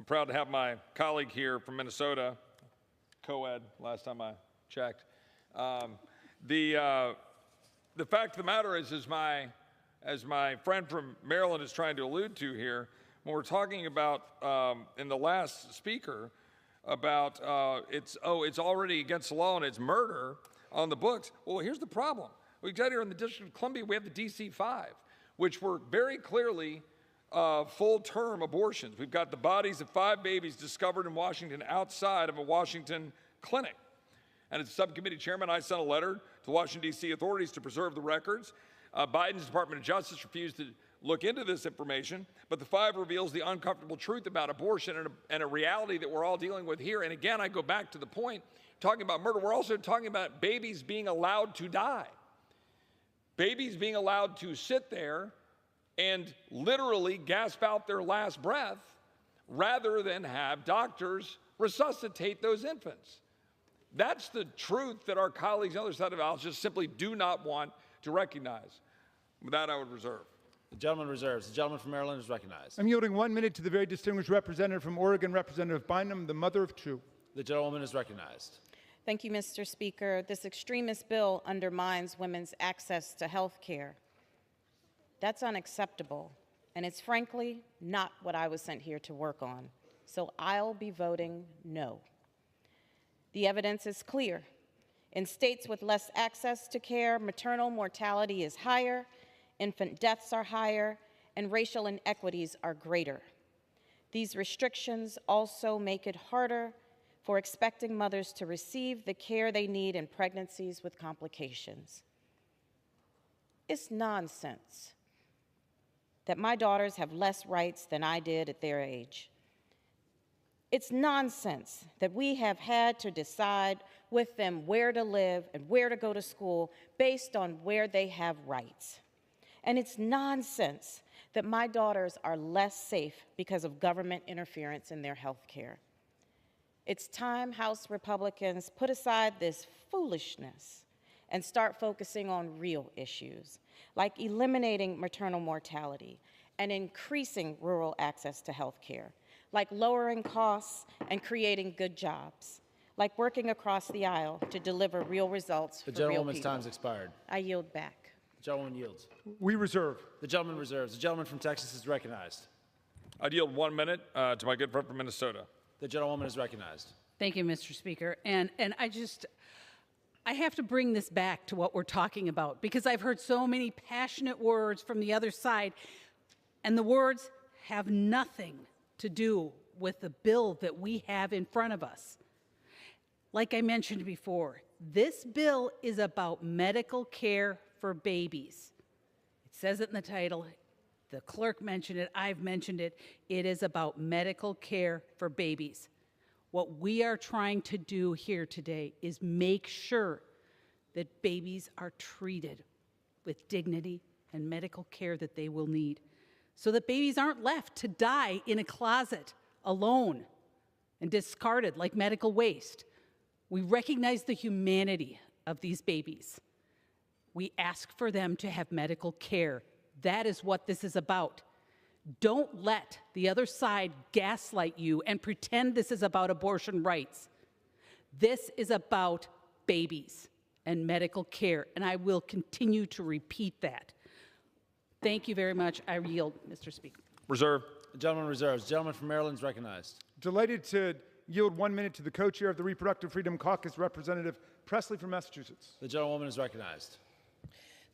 proud to have my colleague here from Minnesota, co-ed, last time I checked. The fact of the matter is, as my friend from Maryland is trying to allude to here, when we're talking about, in the last speaker, about it's already against the law and it's murder on the books. Well, here's the problem. We've got here in the District of Columbia, we have the DC-5, which were very clearly full-term abortions. We've got the bodies of 5 babies discovered in Washington outside of a Washington clinic. And as subcommittee chairman, I sent a letter to Washington, D.C. authorities to preserve the records. Biden's Department of Justice refused to look into this information, but the 5 reveals the uncomfortable truth about abortion and a reality that we're all dealing with here. And again, I go back to the point, talking about murder, we're also talking about babies being allowed to die. Babies being allowed to sit there and literally gasp out their last breath rather than have doctors resuscitate those infants. That's the truth that our colleagues on the other side of the aisle just simply do not want to recognize. With that, I would reserve. The gentleman reserves. The gentleman from Maryland is recognized. I'm yielding 1 minute to the very distinguished representative from Oregon, Representative Bynum, the mother of 2. The gentleman is recognized. Thank you, Mr. Speaker. This extremist bill undermines women's access to health care. That's unacceptable, and it's frankly not what I was sent here to work on. So I'll be voting no. The evidence is clear. In states with less access to care, maternal mortality is higher, infant deaths are higher, and racial inequities are greater. These restrictions also make it harder for expecting mothers to receive the care they need in pregnancies with complications. It's nonsense that my daughters have less rights than I did at their age. It's nonsense that we have had to decide with them where to live and where to go to school based on where they have rights. And it's nonsense that my daughters are less safe because of government interference in their health care. It's time House Republicans put aside this foolishness and start focusing on real issues, like eliminating maternal mortality and increasing rural access to health care, like lowering costs and creating good jobs, like working across the aisle to deliver real results for real people. The gentlewoman's time's expired. I yield back. The gentleman yields. We reserve. The gentleman reserves. The gentleman from Texas is recognized. I'd yield 1 minute to my good friend from Minnesota. The gentlewoman is recognized. Thank you, Mr. Speaker. And I have to bring this back to what we're talking about, because I've heard so many passionate words from the other side, and the words have nothing to do with the bill that we have in front of us. Like I mentioned before, this bill is about medical care for babies. It says it in the title. The clerk mentioned it. I've mentioned it. It is about medical care for babies. What we are trying to do here today is make sure that babies are treated with dignity and medical care that they will need, so that babies aren't left to die in a closet alone and discarded like medical waste. We recognize the humanity of these babies. We ask for them to have medical care. That is what this is about. Don't let the other side gaslight you and pretend this is about abortion rights. This is about babies and medical care, and I will continue to repeat that. Thank you very much. I yield, Mr. Speaker. Reserve. The gentleman reserves. The gentleman from Maryland is recognized. Delighted to yield 1 minute to the co-chair of the Reproductive Freedom Caucus, Representative Presley from Massachusetts. The gentlewoman is recognized.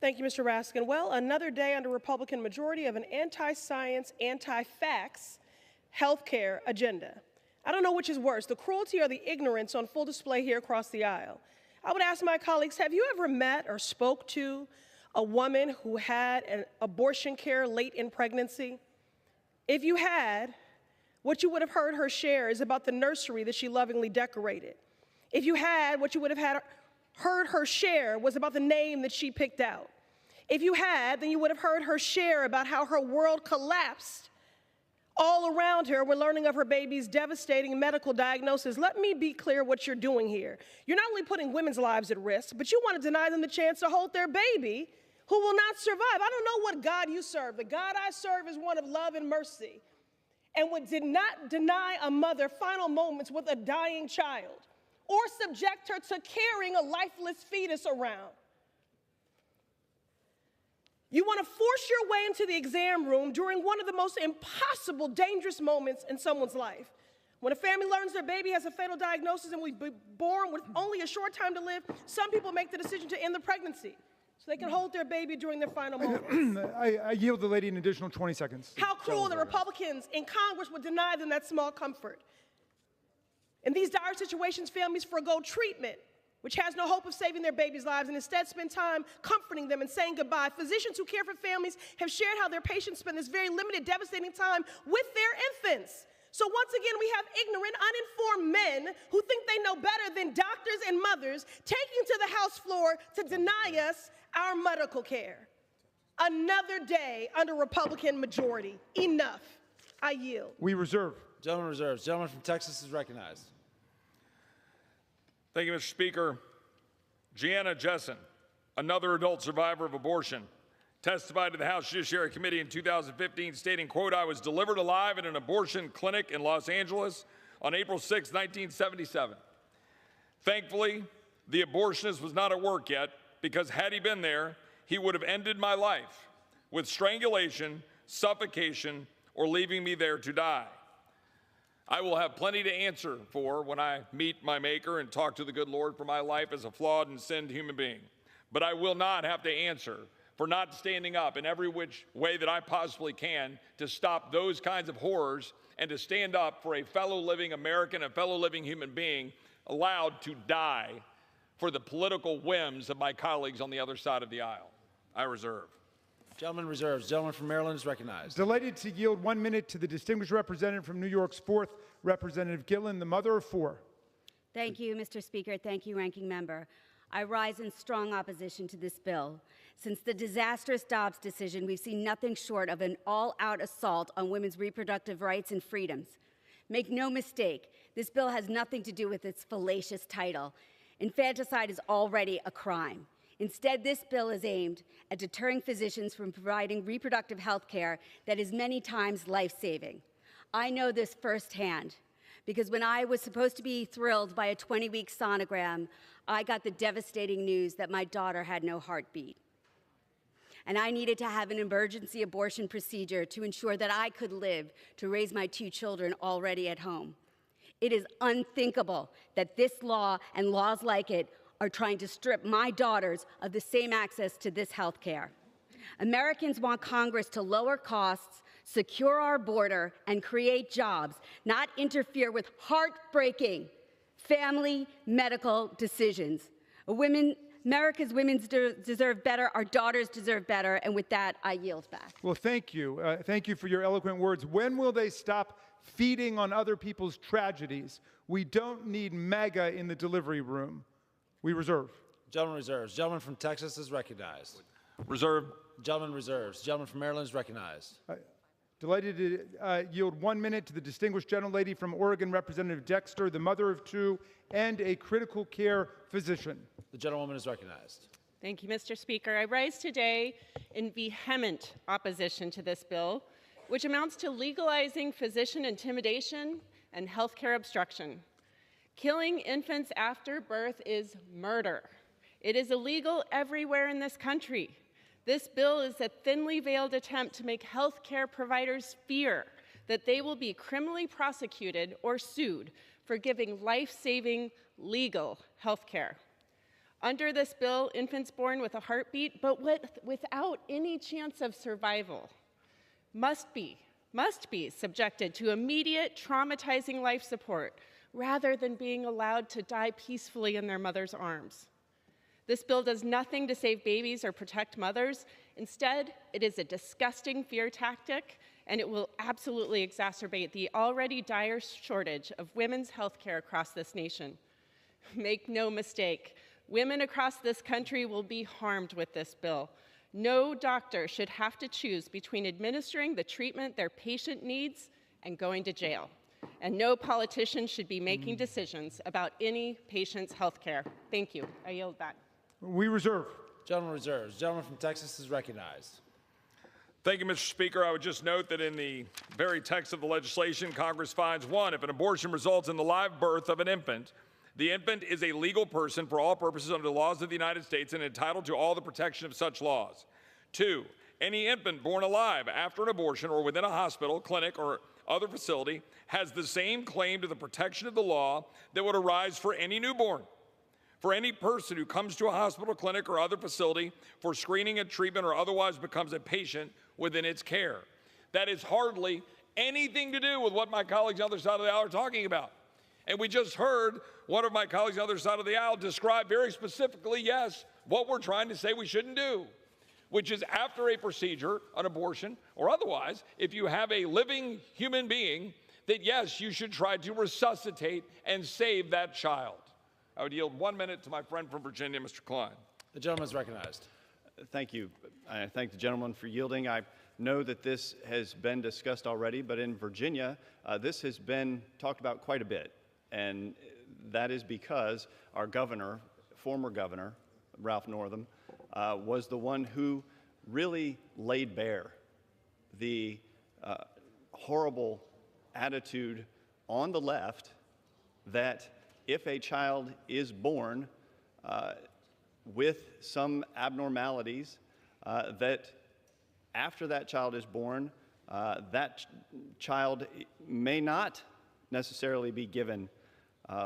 Thank you, Mr. Raskin. Well, another day under Republican majority of an anti-science, anti-facts healthcare agenda. I don't know which is worse, the cruelty or the ignorance on full display here across the aisle. I would ask my colleagues, have you ever met or spoke to a woman who had an abortion care late in pregnancy? If you had, what you would have heard her share is about the nursery that she lovingly decorated. If you had, what you would have heard her share was about the name that she picked out. If you had, then you would have heard her share about how her world collapsed all around her when learning of her baby's devastating medical diagnosis. Let me be clear what you're doing here. You're not only putting women's lives at risk, but you want to deny them the chance to hold their baby who will not survive. I don't know what God you serve. The God I serve is one of love and mercy, and did not deny a mother final moments with a dying child or subject her to carrying a lifeless fetus around. You want to force your way into the exam room during one of the most impossible, dangerous moments in someone's life. When a family learns their baby has a fatal diagnosis and will be born with only a short time to live, some people make the decision to end the pregnancy so they can hold their baby during their final moments. I yield the lady an additional 20 seconds. How cruel the Republicans in Congress would deny them that small comfort. In these dire situations, families forego treatment, which has no hope of saving their babies' lives, and instead spend time comforting them and saying goodbye. Physicians who care for families have shared how their patients spend this very limited, devastating time with their infants. So once again, we have ignorant, uninformed men who think they know better than doctors and mothers taking to the House floor to deny us our medical care. Another day under Republican majority. Enough. I yield. We reserve. Gentleman reserves. Gentleman from Texas is recognized. Thank you, Mr. Speaker. Gianna Jessen, another adult survivor of abortion, testified to the House Judiciary Committee in 2015 stating, quote, "I was delivered alive in an abortion clinic in Los Angeles on April 6, 1977. Thankfully, the abortionist was not at work yet, because had he been there, he would have ended my life with strangulation, suffocation, or leaving me there to die. I will have plenty to answer for when I meet my Maker and talk to the good Lord for my life as a flawed and sinned human being. But I will not have to answer for not standing up in every which way that I possibly can to stop those kinds of horrors and to stand up for a fellow living American, a fellow living human being allowed to die for the political whims of my colleagues on the other side of the aisle. I reserve. Gentleman reserves. Gentleman from Maryland is recognized. Delighted to yield 1 minute to the distinguished representative from New York's 4th, Representative Gillen, the mother of 4. Thank you, Mr. Speaker. Thank you, Ranking Member. I rise in strong opposition to this bill. Since the disastrous Dobbs decision, we've seen nothing short of an all-out assault on women's reproductive rights and freedoms. Make no mistake, this bill has nothing to do with its fallacious title. Infanticide is already a crime. Instead, this bill is aimed at deterring physicians from providing reproductive health care that is many times life-saving. I know this firsthand because when I was supposed to be thrilled by a 20-week sonogram, I got the devastating news that my daughter had no heartbeat. And I needed to have an emergency abortion procedure to ensure that I could live to raise my 2 children already at home. It is unthinkable that this law and laws like it are trying to strip my daughters of the same access to this health care. Americans want Congress to lower costs, secure our border, and create jobs, not interfere with heartbreaking family medical decisions. America's women deserve better, our daughters deserve better, and with that, I yield back. Well, thank you. Thank you for your eloquent words. When will they stop feeding on other people's tragedies? We don't need MAGA in the delivery room. We reserve. Gentleman reserves. Gentleman from Texas is recognized. Reserve. Gentleman reserves. Gentleman from Maryland is recognized. Delighted to yield 1 minute to the distinguished gentlelady from Oregon, Representative Dexter, the mother of 2 and a critical care physician. The gentlewoman is recognized. Thank you, Mr. Speaker. I rise today in vehement opposition to this bill, which amounts to legalizing physician intimidation and healthcare obstruction. Killing infants after birth is murder. It is illegal everywhere in this country. This bill is a thinly veiled attempt to make healthcare providers fear that they will be criminally prosecuted or sued for giving life-saving legal healthcare. Under this bill, infants born with a heartbeat but without any chance of survival must be subjected to immediate traumatizing life support rather than being allowed to die peacefully in their mother's arms. This bill does nothing to save babies or protect mothers. Instead, it is a disgusting fear tactic, and it will absolutely exacerbate the already dire shortage of women's health care across this nation. Make no mistake, women across this country will be harmed with this bill. No doctor should have to choose between administering the treatment their patient needs and going to jail. And no politician should be making decisions about any patient's health care. Thank you. I yield back. We reserve. Gentleman reserves. Gentleman from Texas is recognized. Thank you, Mr. Speaker. I would just note that in the very text of the legislation, Congress finds, 1, if an abortion results in the live birth of an infant, the infant is a legal person for all purposes under the laws of the United States and entitled to all the protection of such laws. 2, any infant born alive after an abortion or within a hospital, clinic, or other facility has the same claim to the protection of the law that would arise for any newborn. For any person who comes to a hospital, clinic, or other facility for screening and treatment or otherwise becomes a patient within its care. That is hardly anything to do with what my colleagues on the other side of the aisle are talking about. And we just heard one of my colleagues on the other side of the aisle describe very specifically, yes, what we're trying to say we shouldn't do, which is after a procedure, an abortion, or otherwise, if you have a living human being, that yes, you should try to resuscitate and save that child. I would yield 1 minute to my friend from Virginia, Mr. Klein. The gentleman is recognized. Thank you. I thank the gentleman for yielding. I know that this has been discussed already, but in Virginia, this has been talked about quite a bit. And that is because our governor, former governor, Ralph Northam, was the one who really laid bare the horrible attitude on the left that if a child is born with some abnormalities, that after that child is born, that child may not necessarily be given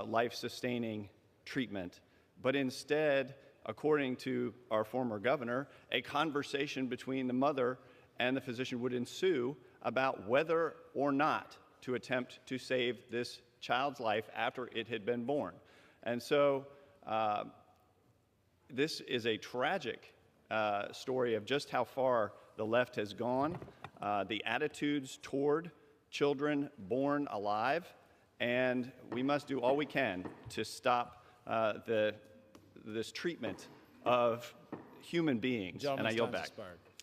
life-sustaining treatment, but instead, according to our former governor, a conversation between the mother and the physician would ensue about whether or not to attempt to save this child's life after it had been born. And so this is a tragic story of just how far the left has gone, the attitudes toward children born alive, and we must do all we can to stop this treatment of human beings. And I yield back.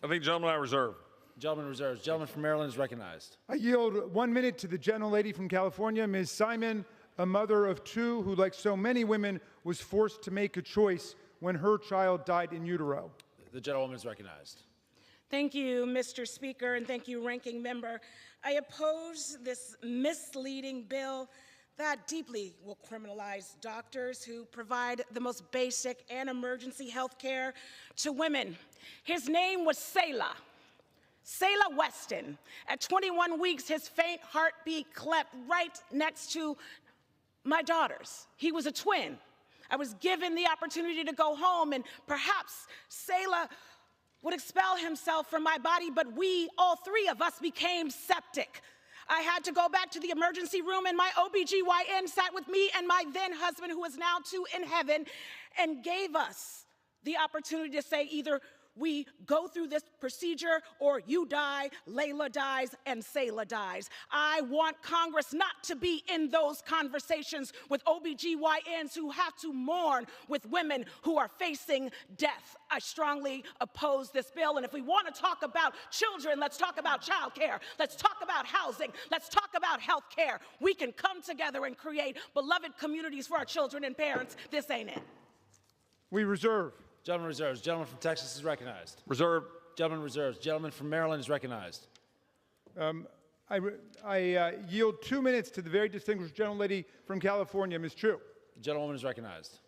I think gentleman I reserve. Gentleman reserves. Gentleman from Maryland is recognized. I yield 1 minute to the gentlelady from California, Ms. Simon, a mother of two who, like so many women, was forced to make a choice when her child died in utero. The gentlewoman is recognized. Thank you, Mr. Speaker, and thank you, Ranking Member. I oppose this misleading bill that deeply will criminalize doctors who provide the most basic and emergency health care to women. His name was Selah Weston. At 21 weeks, his faint heartbeat clept right next to my daughter's. He was a twin. I was given the opportunity to go home, and perhaps Selah would expel himself from my body, but we, all three of us, became septic. I had to go back to the emergency room, and my OBGYN sat with me and my then husband, who is now too in heaven, and gave us the opportunity to say either we go through this procedure or you die, Layla dies, and Selah dies. I want Congress not to be in those conversations with OBGYNs who have to mourn with women who are facing death. I strongly oppose this bill, and if we want to talk about children, let's talk about child care. Let's talk about housing. Let's talk about health care. We can come together and create beloved communities for our children and parents. This ain't it. We reserve. Gentleman reserves. Gentleman from Texas is recognized. Reserve. Gentleman reserves. Gentleman from Maryland is recognized. I yield 2 minutes to the very distinguished gentlelady from California, Ms. Chu. The gentlewoman is recognized.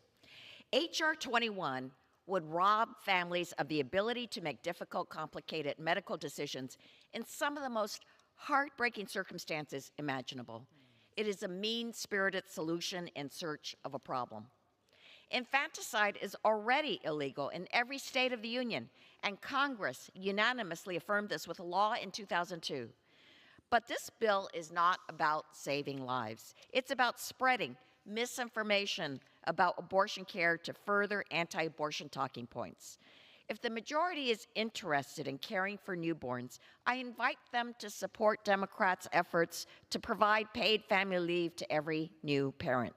H.R. 21 would rob families of the ability to make difficult, complicated medical decisions in some of the most heartbreaking circumstances imaginable. It is a mean-spirited solution in search of a problem. Infanticide is already illegal in every state of the Union, and Congress unanimously affirmed this with a law in 2002. But this bill is not about saving lives. It's about spreading misinformation about abortion care to further anti-abortion talking points. If the majority is interested in caring for newborns, I invite them to support Democrats' efforts to provide paid family leave to every new parent.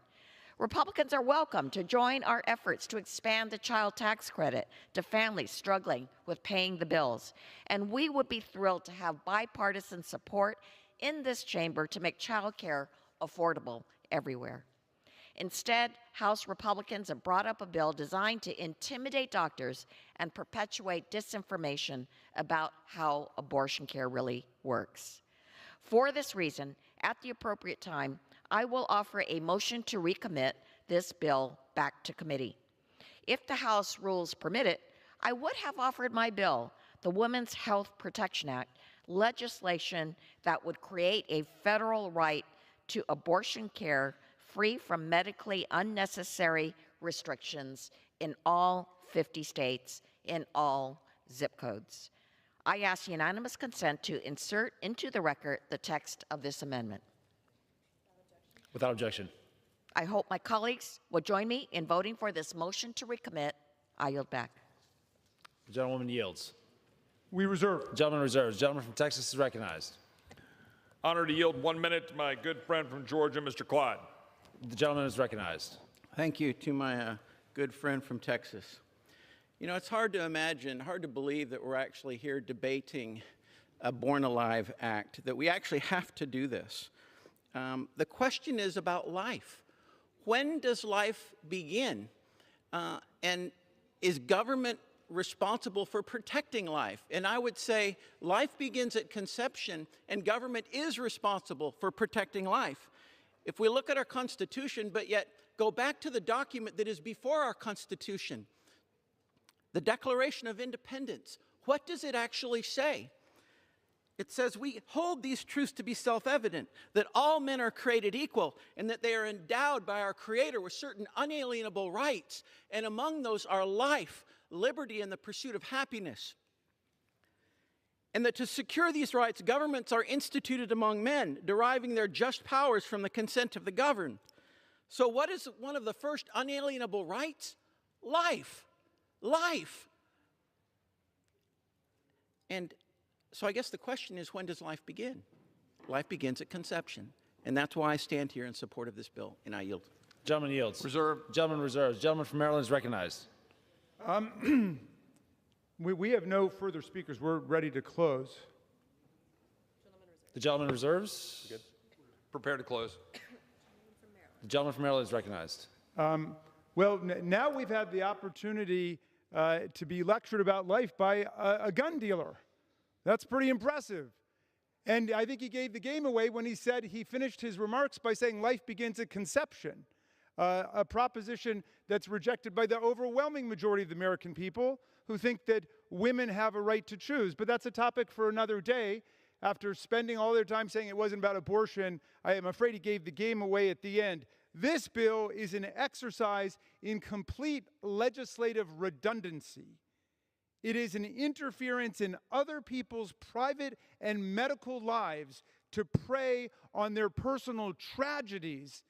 Republicans are welcome to join our efforts to expand the child tax credit to families struggling with paying the bills. And we would be thrilled to have bipartisan support in this chamber to make child care affordable everywhere. Instead, House Republicans have brought up a bill designed to intimidate doctors and perpetuate disinformation about how abortion care really works. For this reason, at the appropriate time, I will offer a motion to recommit this bill back to committee. If the House rules permit it, I would have offered my bill, the Women's Health Protection Act, legislation that would create a federal right to abortion care free from medically unnecessary restrictions in all 50 states, in all zip codes. I ask unanimous consent to insert into the record the text of this amendment. Without objection. I hope my colleagues will join me in voting for this motion to recommit. I yield back. The gentlewoman yields. We reserve. Gentleman reserves. Gentleman from Texas is recognized. Honored to yield 1 minute to my good friend from Georgia, Mr. Clyde. The gentleman is recognized. Thank you to my good friend from Texas. You know, it's hard to imagine, hard to believe that we're actually here debating a Born Alive Act, that we actually have to do this. The question is about life. When does life begin? And is government responsible for protecting life? And I would say life begins at conception, and government is responsible for protecting life. If we look at our Constitution, but yet go back to the document that is before our Constitution, the Declaration of Independence, what does it actually say? It says we hold these truths to be self-evident, that all men are created equal and that they are endowed by our Creator with certain unalienable rights, and among those are life, liberty, and the pursuit of happiness. And that to secure these rights, governments are instituted among men, deriving their just powers from the consent of the governed. So what is one of the first unalienable rights? Life. Life. And so I guess the question is, when does life begin? Life begins at conception. And that's why I stand here in support of this bill, and I yield. Gentleman yields. Reserve. Gentleman reserves. Gentleman from Maryland is recognized. We have no further speakers. We're ready to close. The gentleman reserves. Good. Prepare to close. The gentleman from Maryland is recognized. Now we've had the opportunity to be lectured about life by a gun dealer. That's pretty impressive. And I think he gave the game away when he said he finished his remarks by saying life begins at conception, a proposition that's rejected by the overwhelming majority of the American people who think that women have a right to choose. But that's a topic for another day. After spending all their time saying it wasn't about abortion, I am afraid he gave the game away at the end. This bill is an exercise in complete legislative redundancy. It is an interference in other people's private and medical lives to prey on their personal tragedies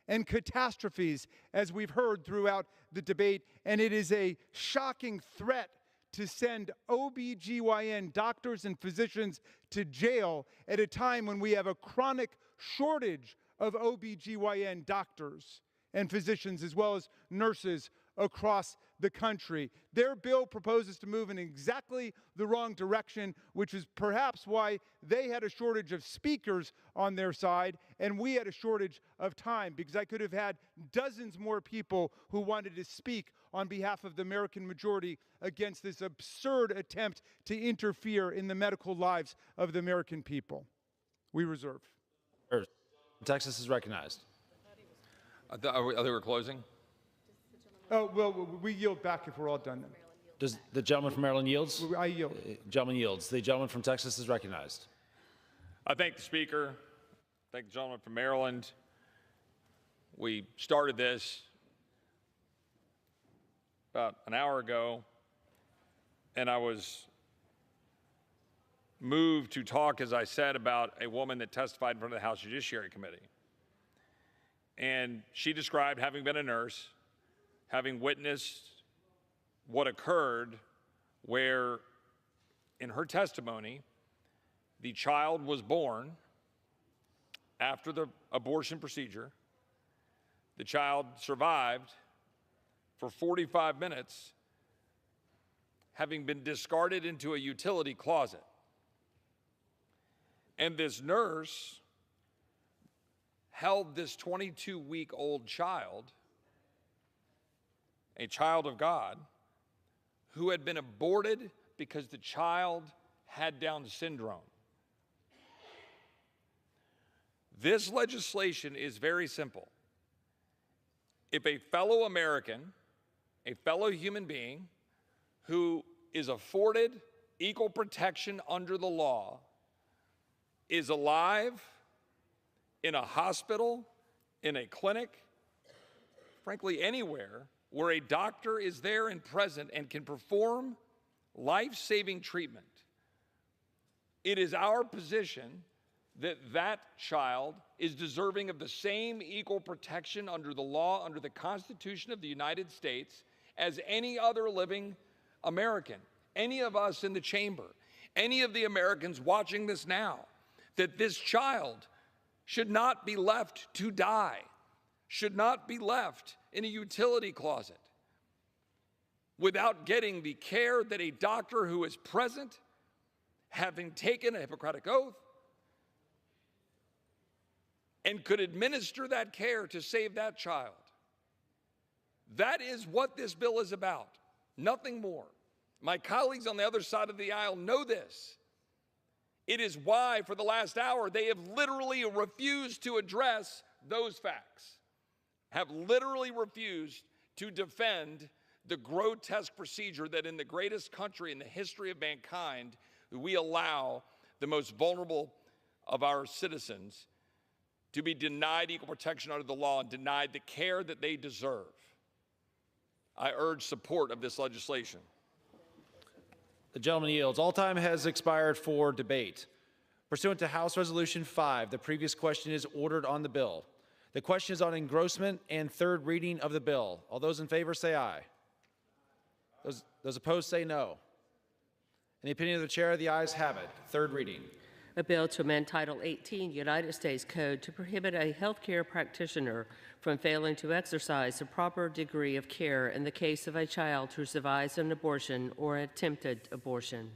and catastrophes, as we've heard throughout the debate, and it is a shocking threat to send OBGYN doctors and physicians to jail at a time when we have a chronic shortage of OBGYN doctors and physicians, as well as nurses across the country. Their bill proposes to move in exactly the wrong direction, which is perhaps why they had a shortage of speakers on their side and we had a shortage of time, because I could have had dozens more people who wanted to speak on behalf of the American majority against this absurd attempt to interfere in the medical lives of the American people. We reserve. Texas is recognized. I think we're closing. Oh, well, we yield back if we're all done then. Does the gentleman from Maryland yields? I yield. Gentleman yields. The gentleman from Texas is recognized. I thank the Speaker. Thank the gentleman from Maryland. We started this about an hour ago, and I was moved to talk, as I said, about a woman that testified in front of the House Judiciary Committee. And she described having been a nurse, having witnessed what occurred, where in her testimony, the child was born after the abortion procedure. The child survived for 45 minutes, having been discarded into a utility closet. And this nurse held this 22-week-old child, a child of God, who had been aborted because the child had Down syndrome. This legislation is very simple. If a fellow American, a fellow human being, who is afforded equal protection under the law, is alive in a hospital, in a clinic, frankly anywhere, where a doctor is there and present and can perform life-saving treatment, it is our position that that child is deserving of the same equal protection under the law, under the Constitution of the United States, as any other living American, any of us in the chamber, any of the Americans watching this now, that this child should not be left to die, should not be left in a utility closet without getting the care that a doctor who is present, having taken a Hippocratic oath, and could administer that care to save that child. That is what this bill is about, nothing more. My colleagues on the other side of the aisle know this. It is why, for the last hour, they have literally refused to address those facts, have literally refused to defend the grotesque procedure that in the greatest country in the history of mankind, we allow the most vulnerable of our citizens to be denied equal protection under the law and denied the care that they deserve. I urge support of this legislation. The gentleman yields. All time has expired for debate. Pursuant to House Resolution 5, the previous question is ordered on the bill. The question is on engrossment and third reading of the bill. All those in favor say aye. Those opposed say no. In the opinion of the chair, the ayes have it. Third reading. A bill to amend Title 18 United States Code to prohibit a healthcare practitioner from failing to exercise a proper degree of care in the case of a child who survives an abortion or attempted abortion.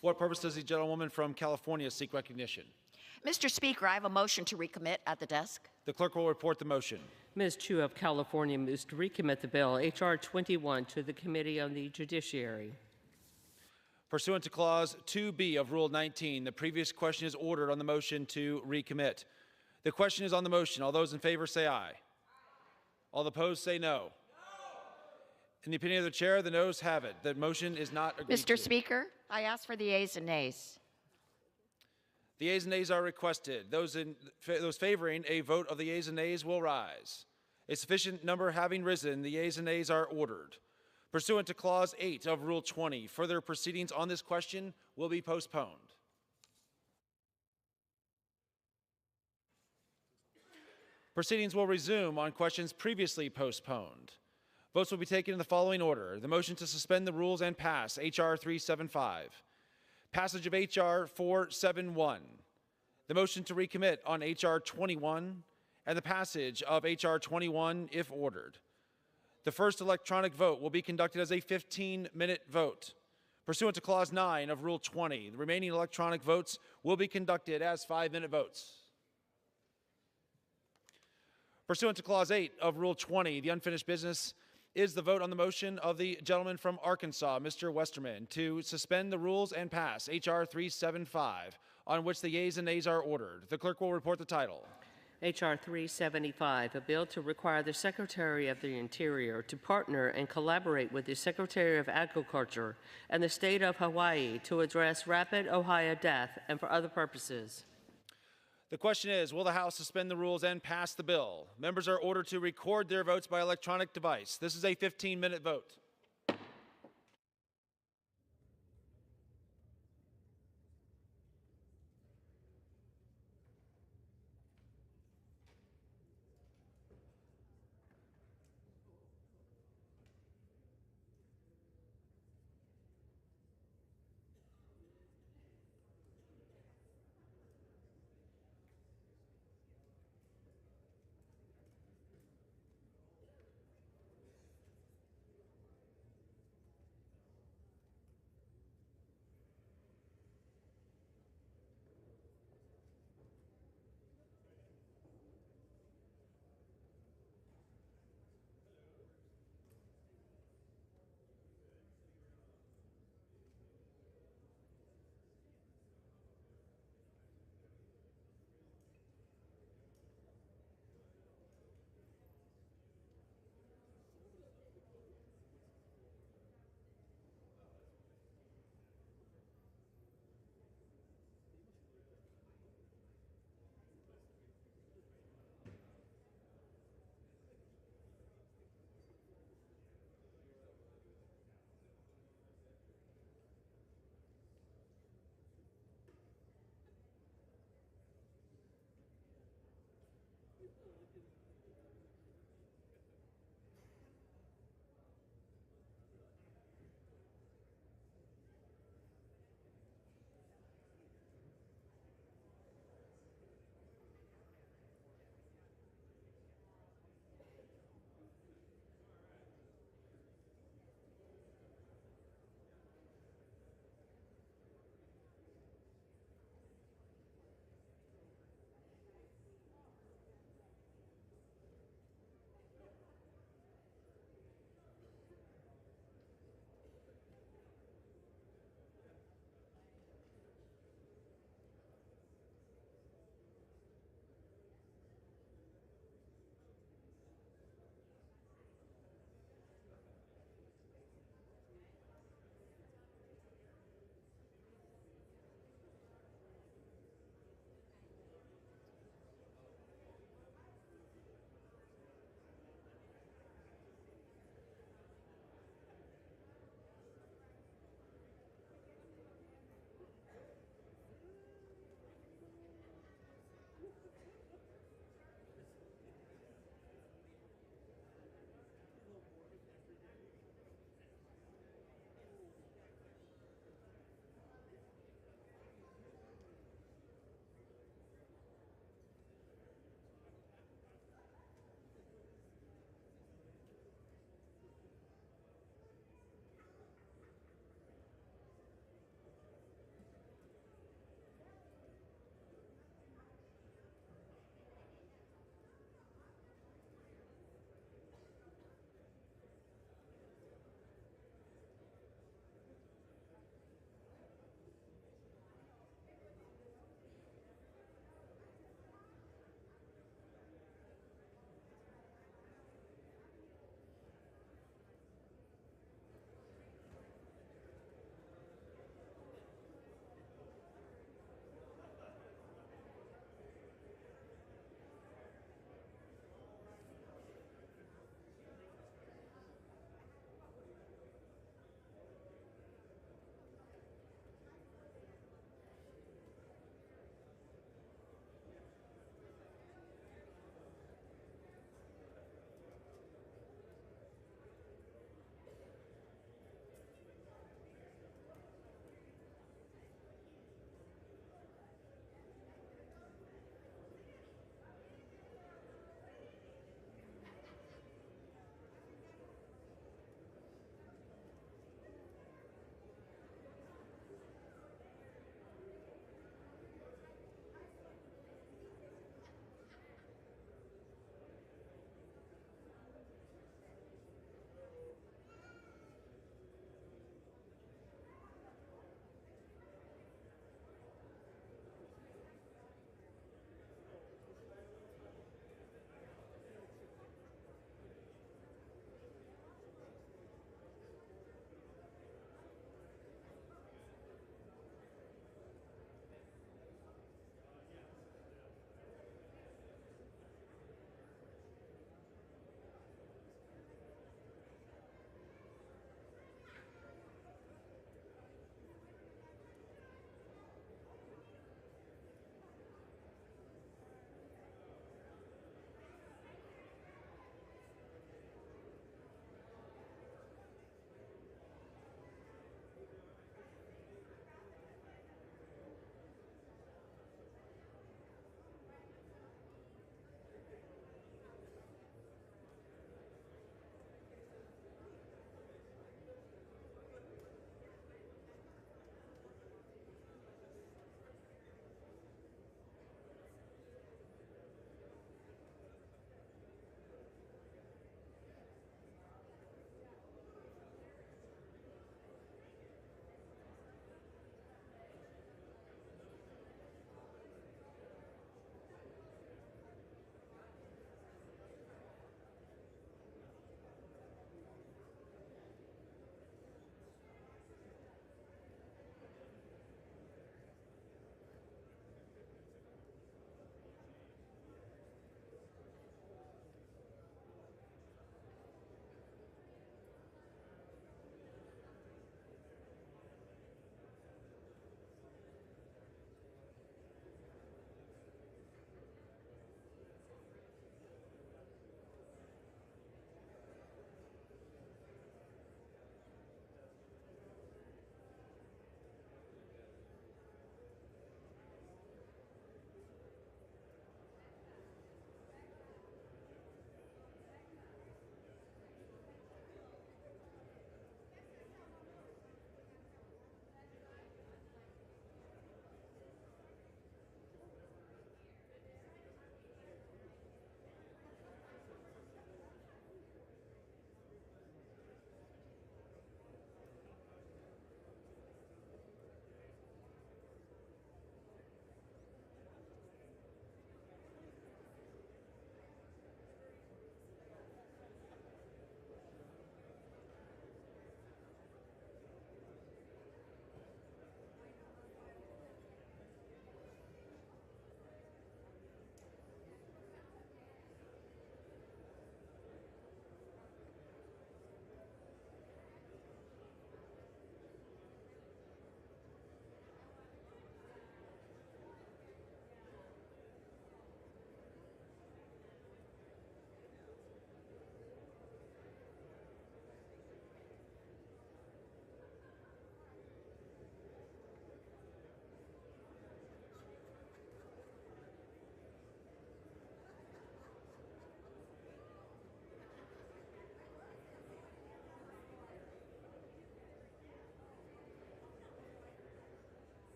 For what purpose does the gentlewoman from California seek recognition? Mr. Speaker, I have a motion to recommit at the desk. The clerk will report the motion. Ms. Chu of California moves to recommit the bill, H.R. 21, to the Committee on the Judiciary. Pursuant to Clause 2B of Rule 19, the previous question is ordered on the motion to recommit. The question is on the motion. All those in favor say aye. All opposed say no. In the opinion of the chair, the noes have it. The motion is not agreed to. Mr. Speaker, I ask for the yeas and nays. The yeas and nays are requested. Those favoring a vote of the yeas and nays will rise. A sufficient number having risen, the yeas and nays are ordered. Pursuant to Clause 8 of Rule 20, further proceedings on this question will be postponed. Proceedings will resume on questions previously postponed. Votes will be taken in the following order. The motion to suspend the rules and pass H.R. 375. Passage of H.R. 471. The motion to recommit on H.R. 21 and the passage of H.R. 21 if ordered. The first electronic vote will be conducted as a 15-minute vote. Pursuant to Clause 9 of Rule 20, the remaining electronic votes will be conducted as 5-minute votes. Pursuant to Clause 8 of Rule 20, the unfinished business is the vote on the motion of the gentleman from Arkansas, Mr. Westerman, to suspend the rules and pass H.R. 375, on which the yeas and nays are ordered. The clerk will report the title. H.R. 375, a bill to require the Secretary of the Interior to partner and collaborate with the Secretary of Agriculture and the state of Hawaii to address rapid Ohio death and for other purposes. The question is, will the House suspend the rules and pass the bill? Members are ordered to record their votes by electronic device. This is a 15-minute vote.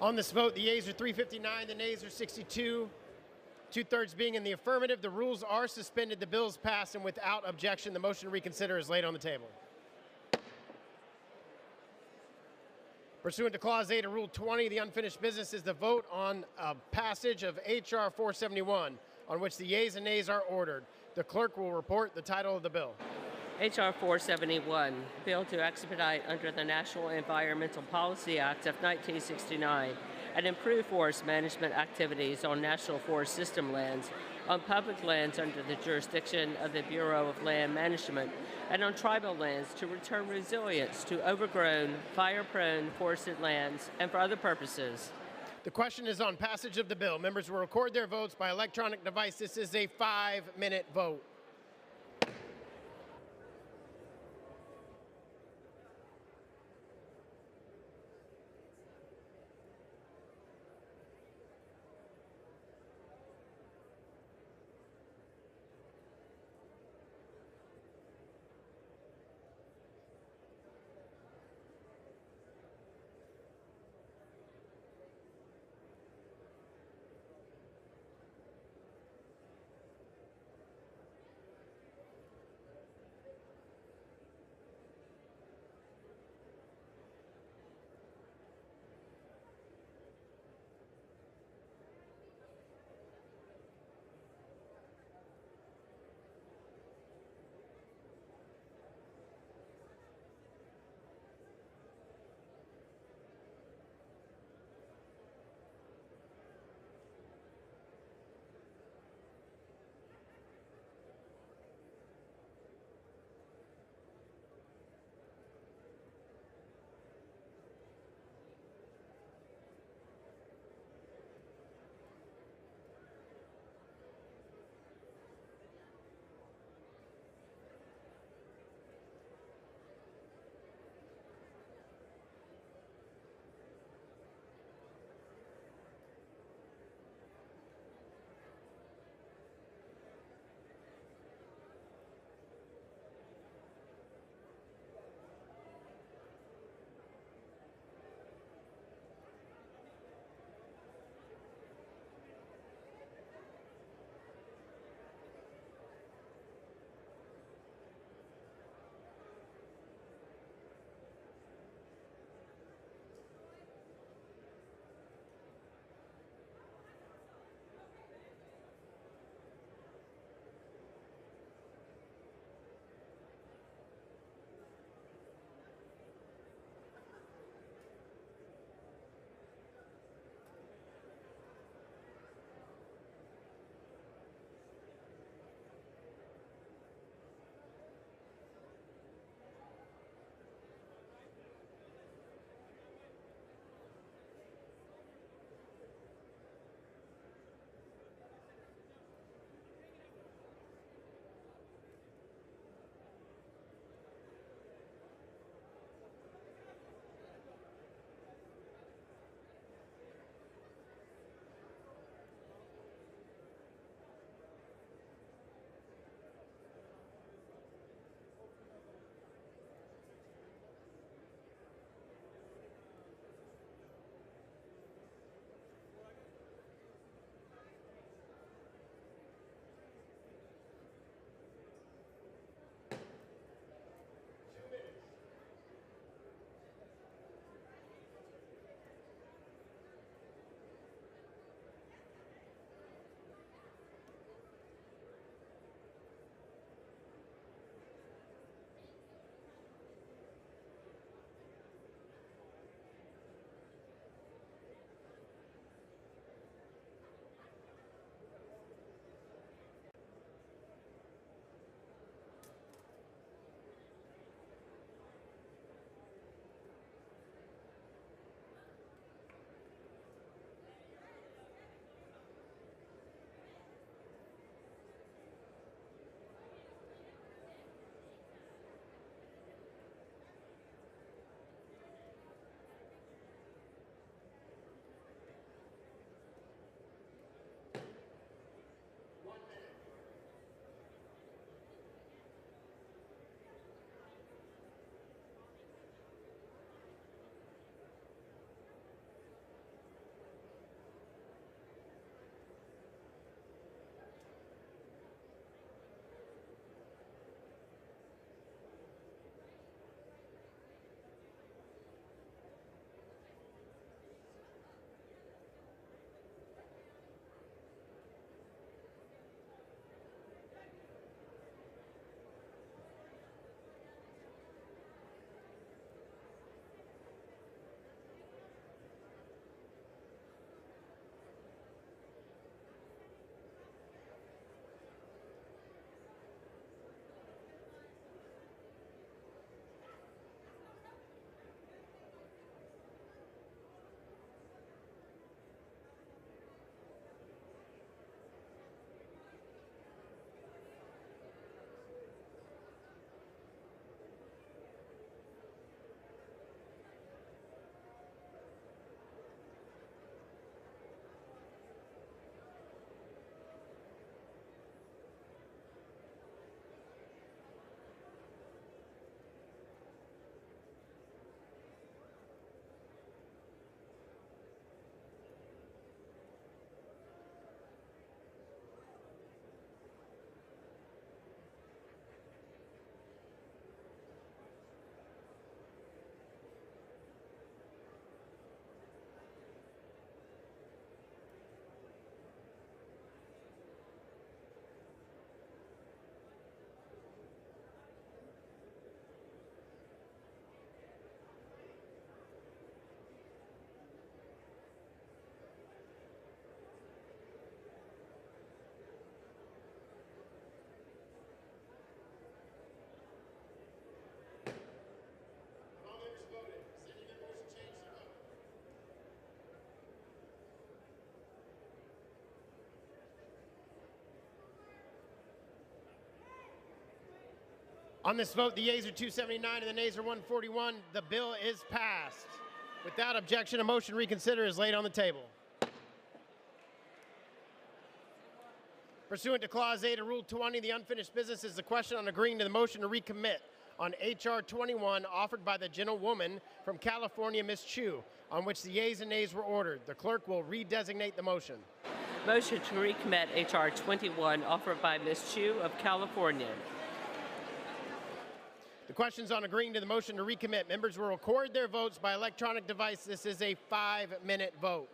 On this vote, the yeas are 359, the nays are 62. Two-thirds being in the affirmative, the rules are suspended, the bill is passed, and without objection, the motion to reconsider is laid on the table. Pursuant to Clause 8 of Rule 20, the unfinished business is the vote on passage of H.R. 471, on which the yeas and nays are ordered. The clerk will report the title of the bill. H.R. 471, bill to expedite under the National Environmental Policy Act of 1969 and improve forest management activities on National Forest System lands, on public lands under the jurisdiction of the Bureau of Land Management, and on tribal lands to return resilience to overgrown, fire-prone forested lands and for other purposes. The question is on passage of the bill. Members will record their votes by electronic device. This is a 5-minute vote. On this vote, the yeas are 279 and the nays are 141. The bill is passed. Without objection, a motion to reconsider is laid on the table. Pursuant to Clause 8 of Rule 20, the unfinished business is the question on agreeing to the motion to recommit on H.R. 21 offered by the gentlewoman from California, Ms. Chu, on which the yeas and nays were ordered. The clerk will redesignate the motion. Motion to recommit H.R. 21 offered by Ms. Chu of California. The questions on agreeing to the motion to recommit. Members will record their votes by electronic device. This is a 5-minute vote.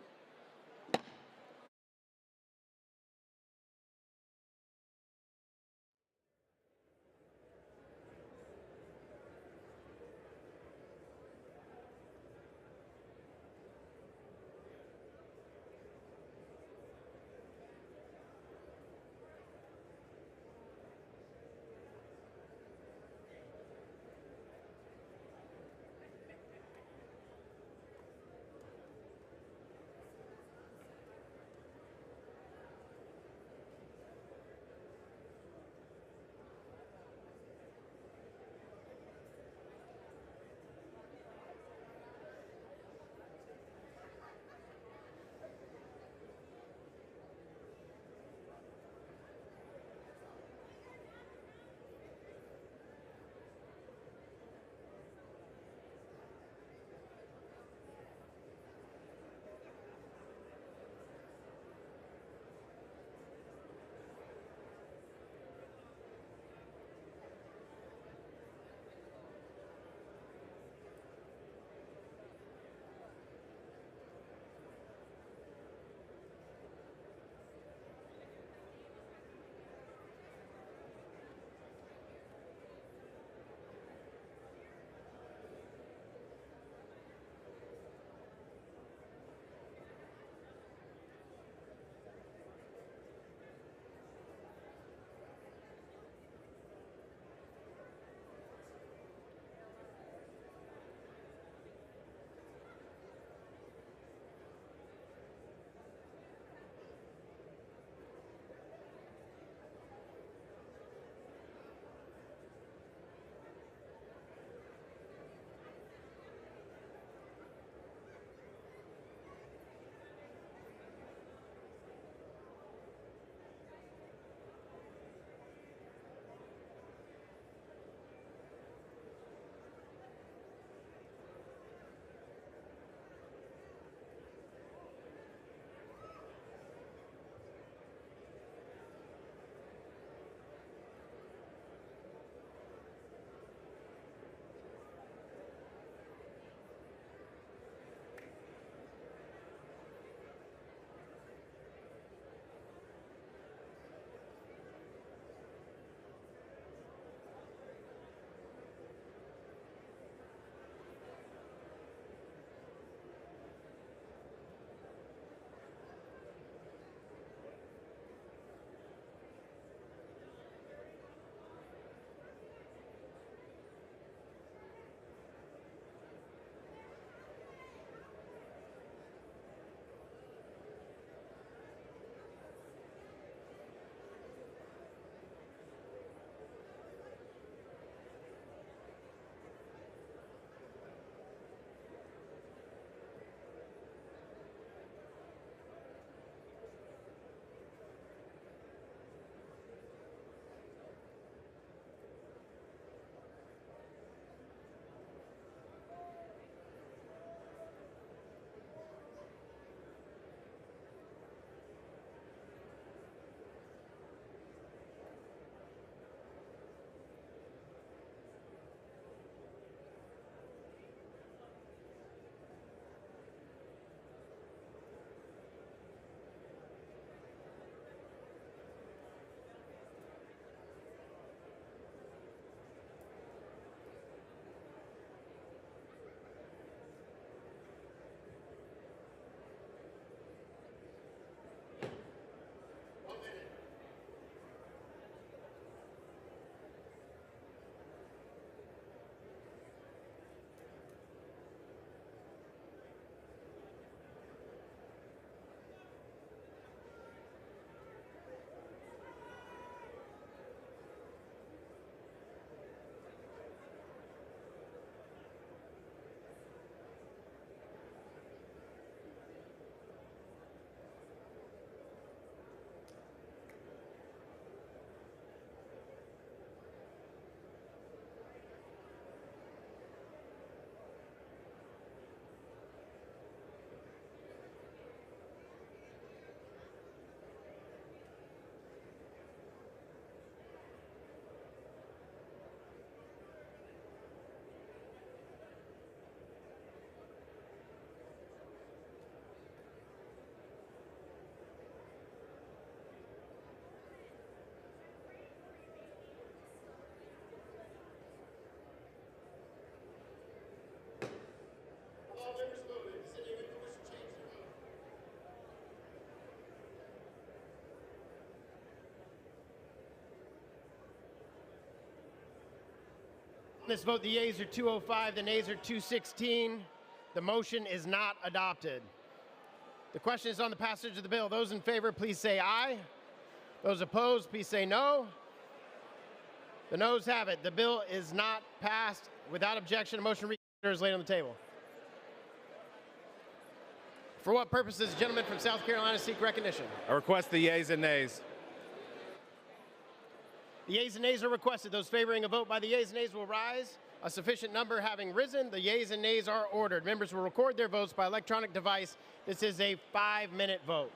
this vote, the yeas are 205, the nays are 216. The motion is not adopted. The question is on the passage of the bill. Those in favor, please say aye. Those opposed, please say no. The noes have it. The bill is not passed. Without objection, a motion to reconsider is laid on the table. For what purpose does the gentleman from South Carolina seek recognition? I request the yeas and nays. The yeas and nays are requested. Those favoring a vote by the yeas and nays will rise. A sufficient number having risen, the yeas and nays are ordered. Members will record their votes by electronic device. This is a 5-minute vote.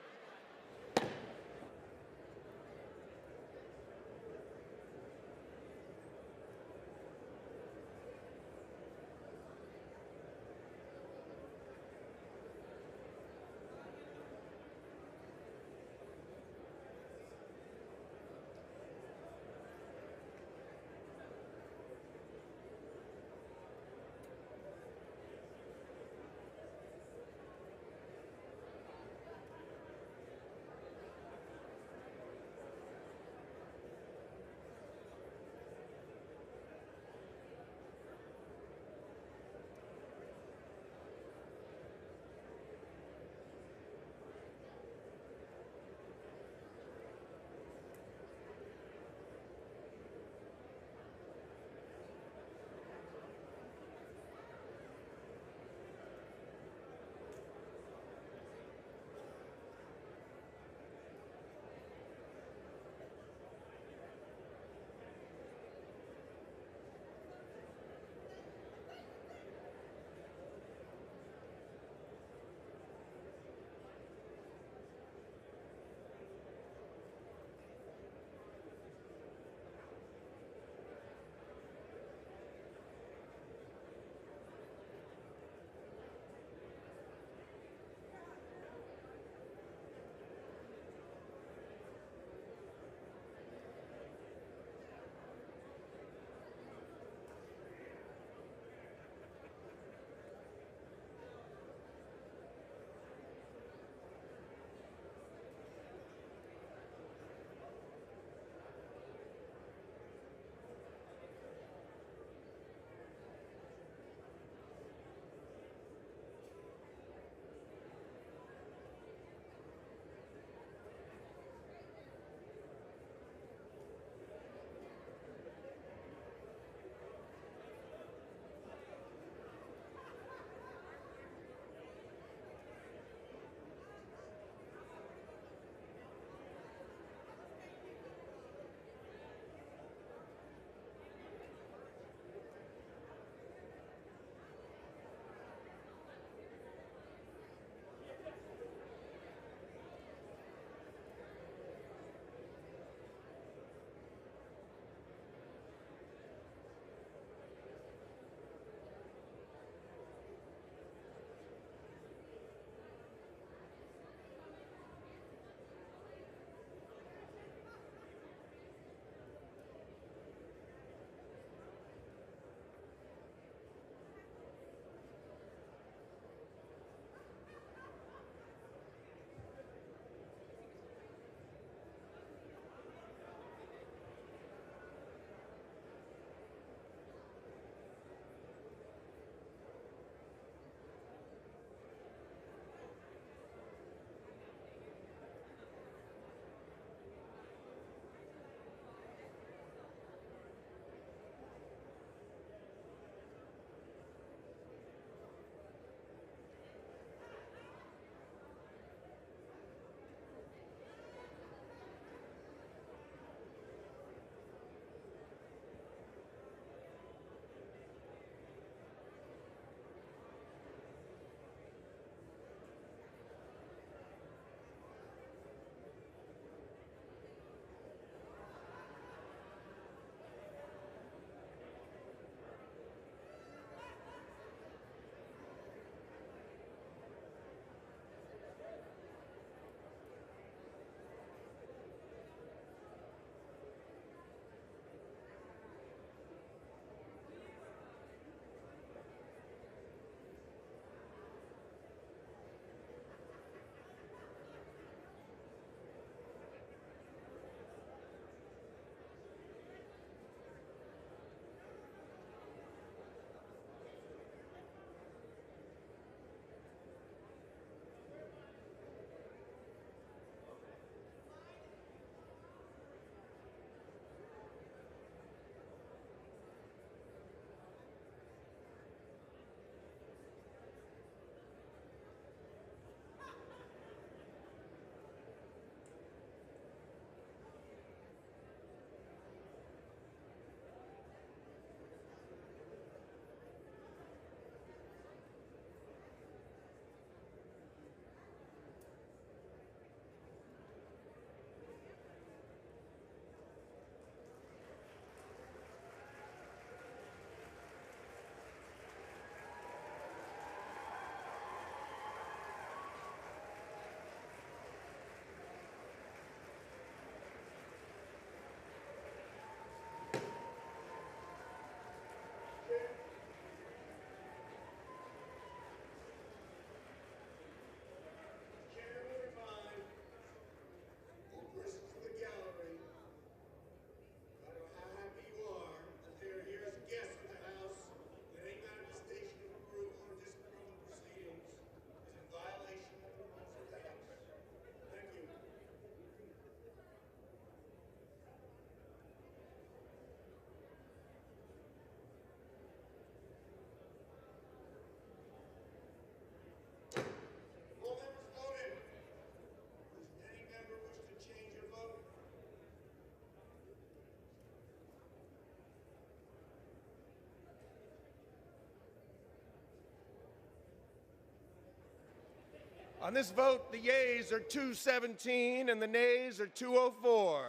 On this vote, the yeas are 217 and the nays are 204,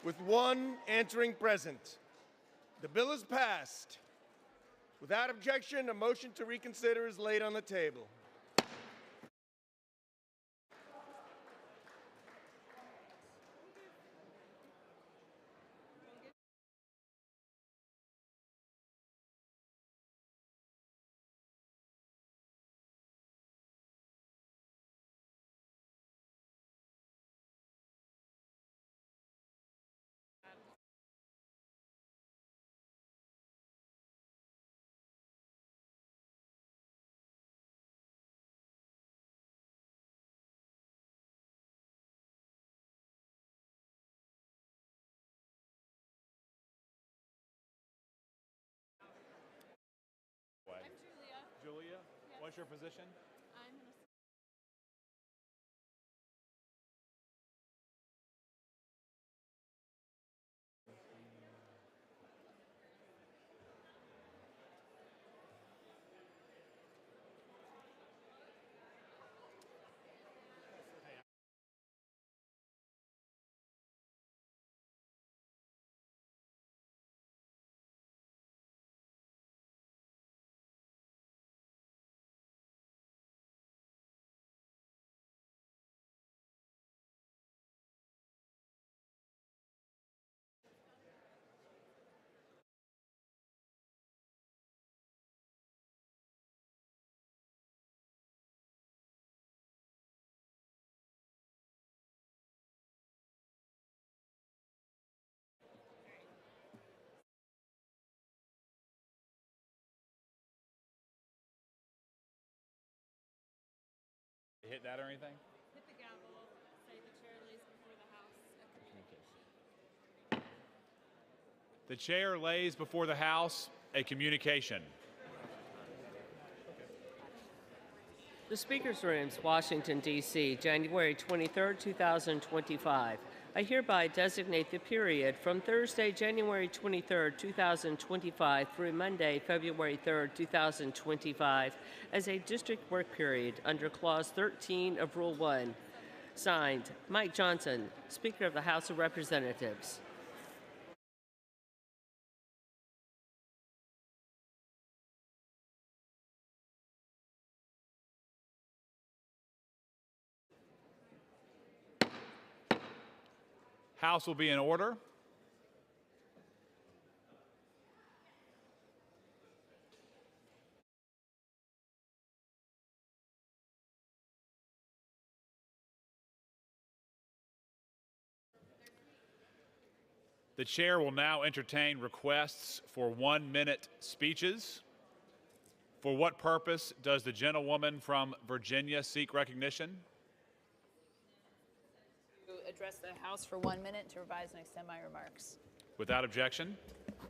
with one answering present. The bill is passed. Without objection, a motion to reconsider is laid on the table. Julia, what's your position? Hit that or anything? Hit the gavel, say the chair lays before the House. The chair lays before the House a communication. The Speaker's Rooms, Washington, D.C., January 23, 2025. I hereby designate the period from Thursday, January 23, 2025 through Monday, February 3, 2025 as a district work period under Clause 13 of Rule 1. Signed, Mike Johnson, Speaker of the House of Representatives. House will be in order. The chair will now entertain requests for 1-minute speeches. For what purpose does the gentlewoman from Virginia seek recognition? Address the House for 1 minute to revise and extend my remarks. Without objection,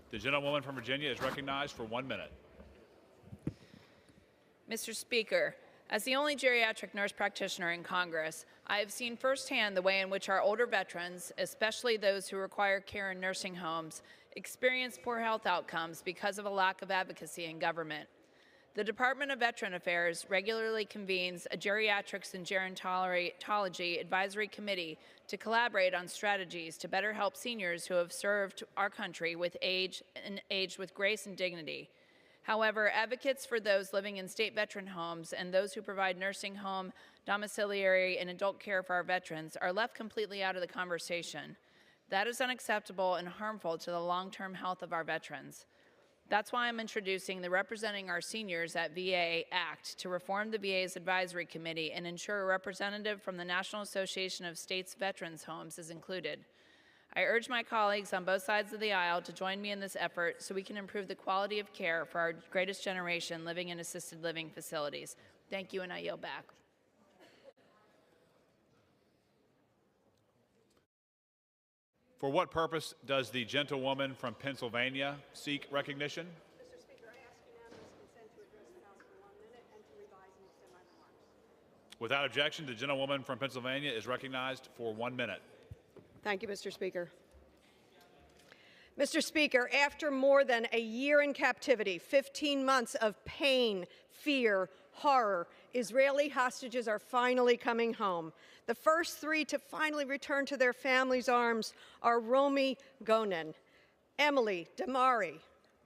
the gentlewoman from Virginia is recognized for 1 minute. Mr. Speaker, as the only geriatric nurse practitioner in Congress, I have seen firsthand the way in which our older veterans, especially those who require care in nursing homes, experience poor health outcomes because of a lack of advocacy in government. The Department of Veteran Affairs regularly convenes a Geriatrics and Gerontology Advisory Committee to collaborate on strategies to better help seniors who have served our country with aged with grace and dignity. However, advocates for those living in state veteran homes and those who provide nursing home, domiciliary, and adult care for our veterans are left completely out of the conversation. That is unacceptable and harmful to the long-term health of our veterans. That's why I'm introducing the Representing Our Seniors at VA Act to reform the VA's advisory committee and ensure a representative from the National Association of States Veterans Homes is included. I urge my colleagues on both sides of the aisle to join me in this effort so we can improve the quality of care for our greatest generation living in assisted living facilities. Thank you, and I yield back. For what purpose does the gentlewoman from Pennsylvania seek recognition? Mr. Speaker, I ask unanimous consent to address the House for 1 minute and to revise and extend my remarks. Without objection, the gentlewoman from Pennsylvania is recognized for 1 minute. Thank you, Mr. Speaker. Mr. Speaker, after more than a year in captivity, 15 months of pain, fear, horror, Israeli hostages are finally coming home. The first 3 to finally return to their families' arms are Romy Gonen, Emily Damari,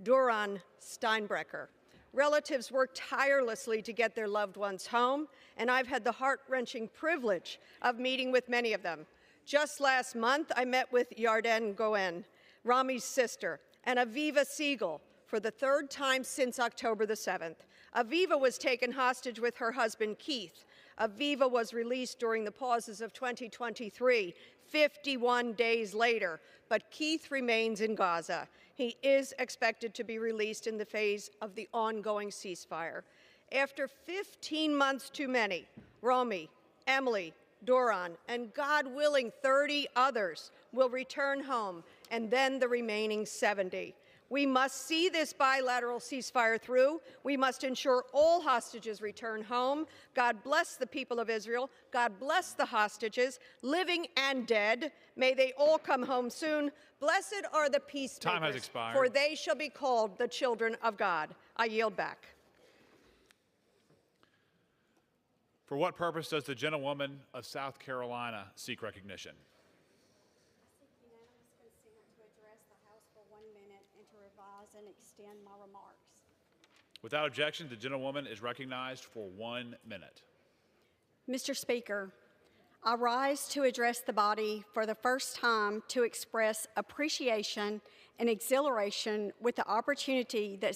Duran Steinbrecher. Relatives worked tirelessly to get their loved ones home, and I've had the heart-wrenching privilege of meeting with many of them. Just last month, I met with Yarden Goen, Rami's sister, and Aviva Siegel for the 3rd time since October the 7th. Aviva was taken hostage with her husband, Keith. Aviva was released during the pauses of 2023, 51 days later, but Keith remains in Gaza. He is expected to be released in the phase of the ongoing ceasefire. After 15 months too many, Romy, Emily, Doron, and God willing, 30 others will return home, and then the remaining 70. We must see this bilateral ceasefire through. We must ensure all hostages return home. God bless the people of Israel. God bless the hostages, living and dead. May they all come home soon. Blessed are the peacemakers, Time has expired. for they shall be called the children of God. I yield back. For what purpose does the gentlewoman of South Carolina seek recognition? And extend my remarks. Without objection, the gentlewoman is recognized for 1 minute. Mr. Speaker, I rise to address the body for the first time to express appreciation and exhilaration with the opportunity that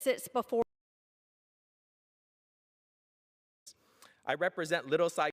sits before. I represent Little Side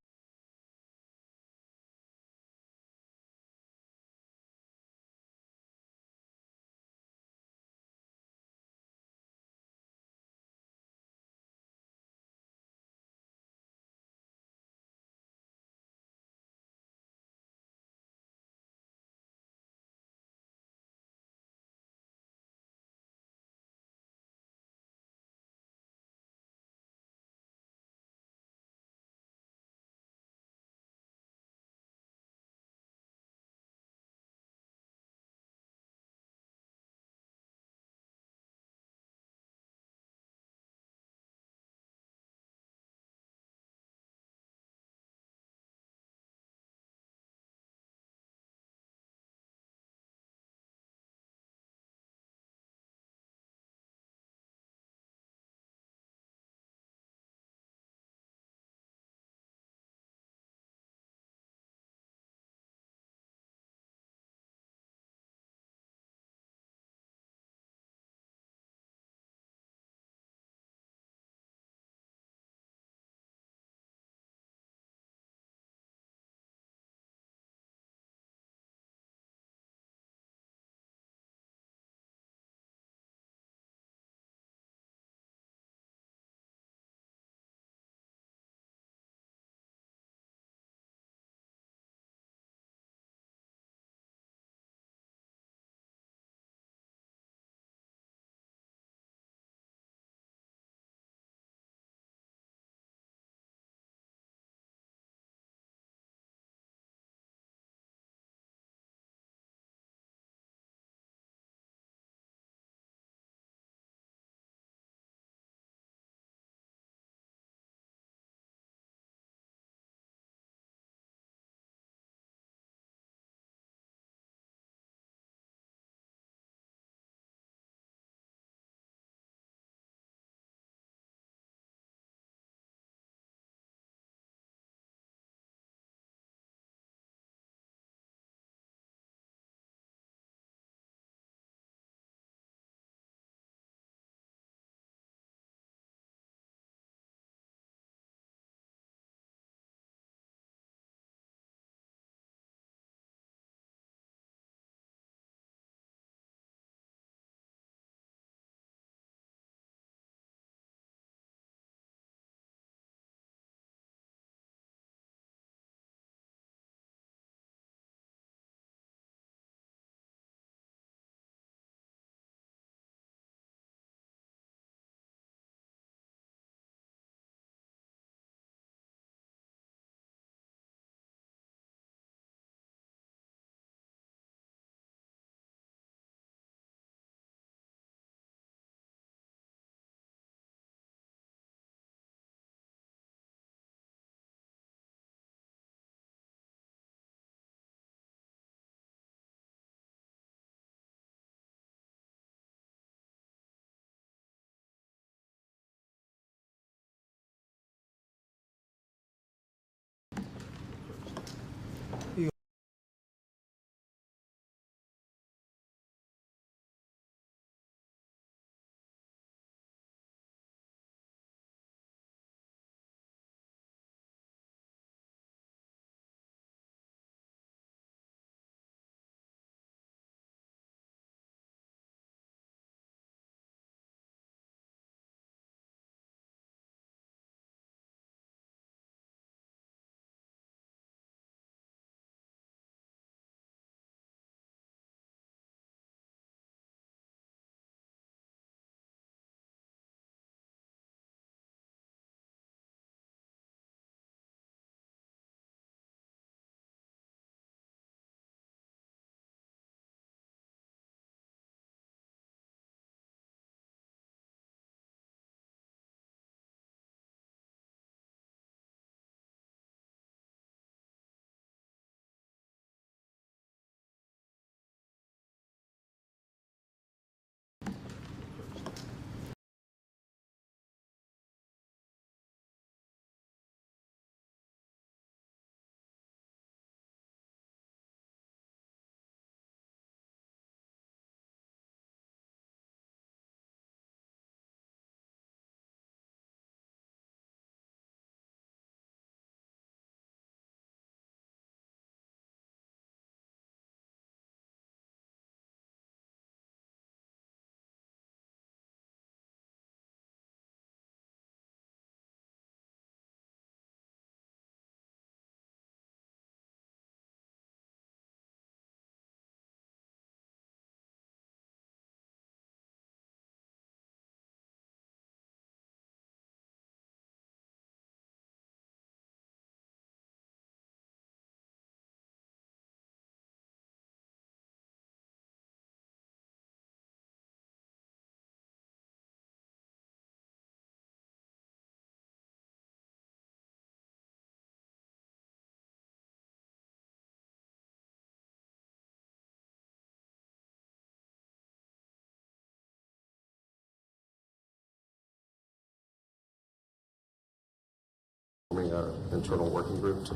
forming an internal working group to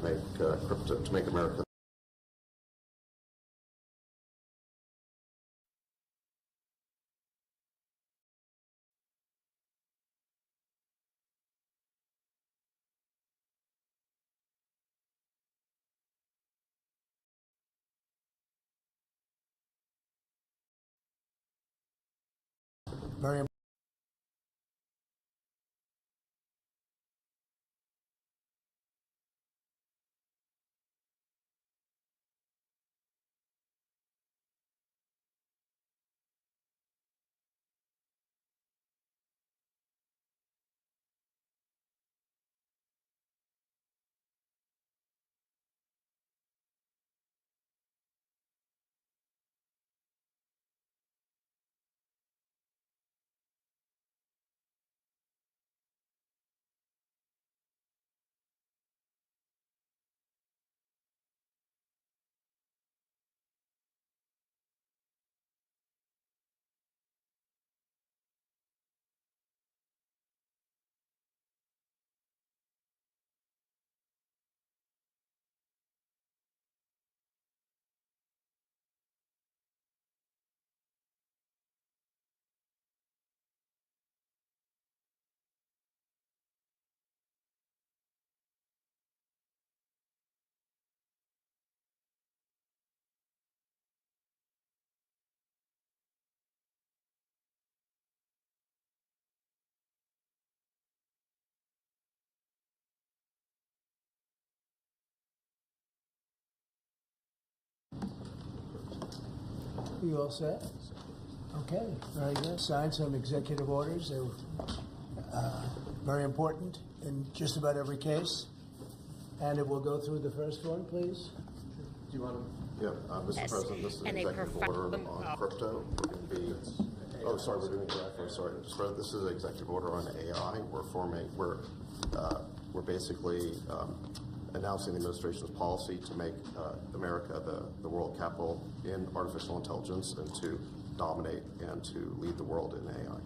make America. Very You all set? Okay, very good. Signed some executive orders. They were very important in just about every case. And it will go through the first one, please. Do you want to? Yeah, Mr. Yes. President, this is an And a executive order on crypto. We're going to be. Oh, sorry, we're doing AI first. Sorry, this is an executive order on AI. We're basically announcing the administration's policy to make America the world capital in artificial intelligence and to dominate and to lead the world in AI.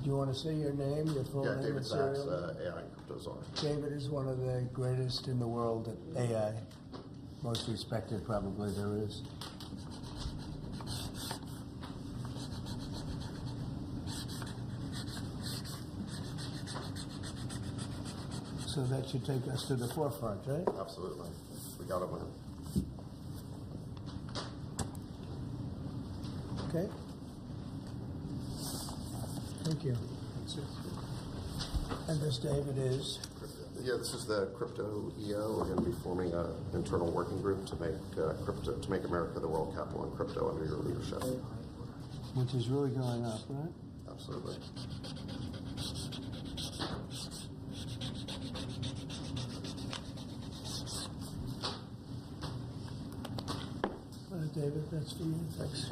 Do you want to say your name, your full name, David and Sachs, serial? AI and Crypto Czar. David is one of the greatest in the world at AI. Most respected, probably, there is. So that should take us to the forefront, right? Absolutely. We got to win. Okay. Thank you. And this, David, is? Yeah, this is the crypto EO. We're going to be forming an internal working group to make America the world capital in crypto under your leadership. Which is really going up, right? Absolutely. David, that's for you. Thanks.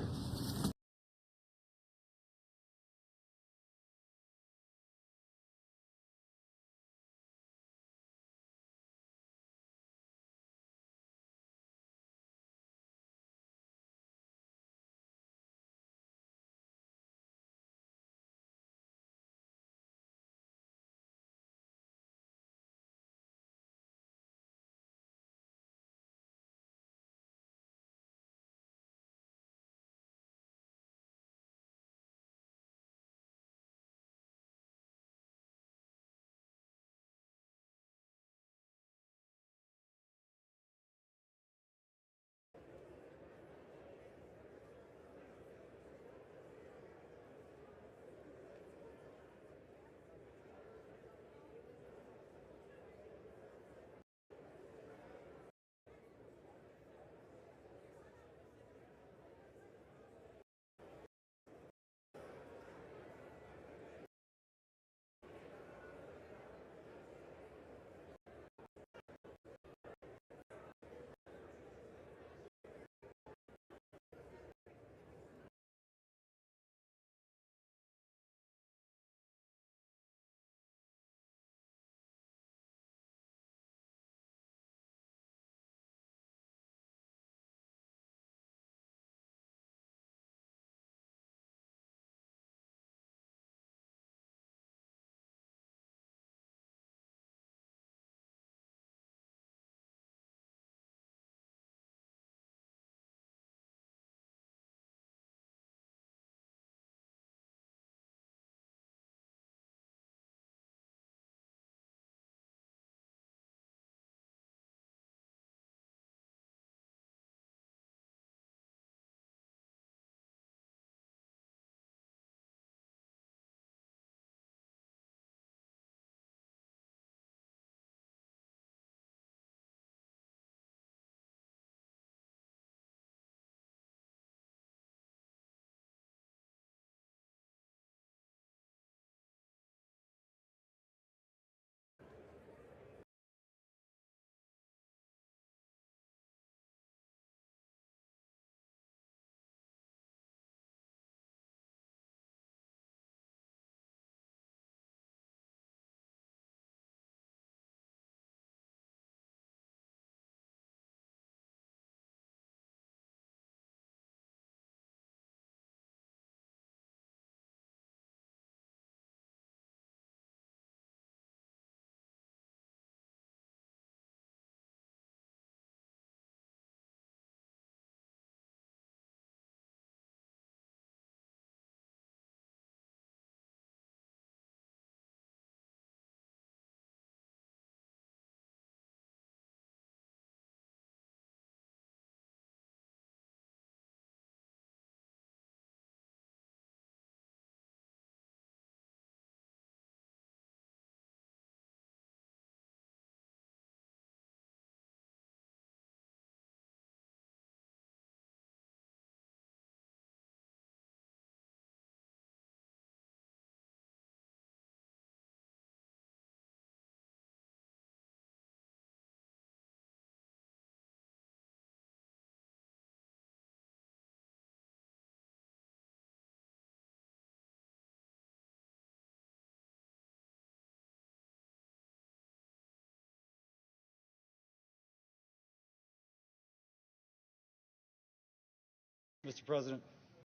Mr. President,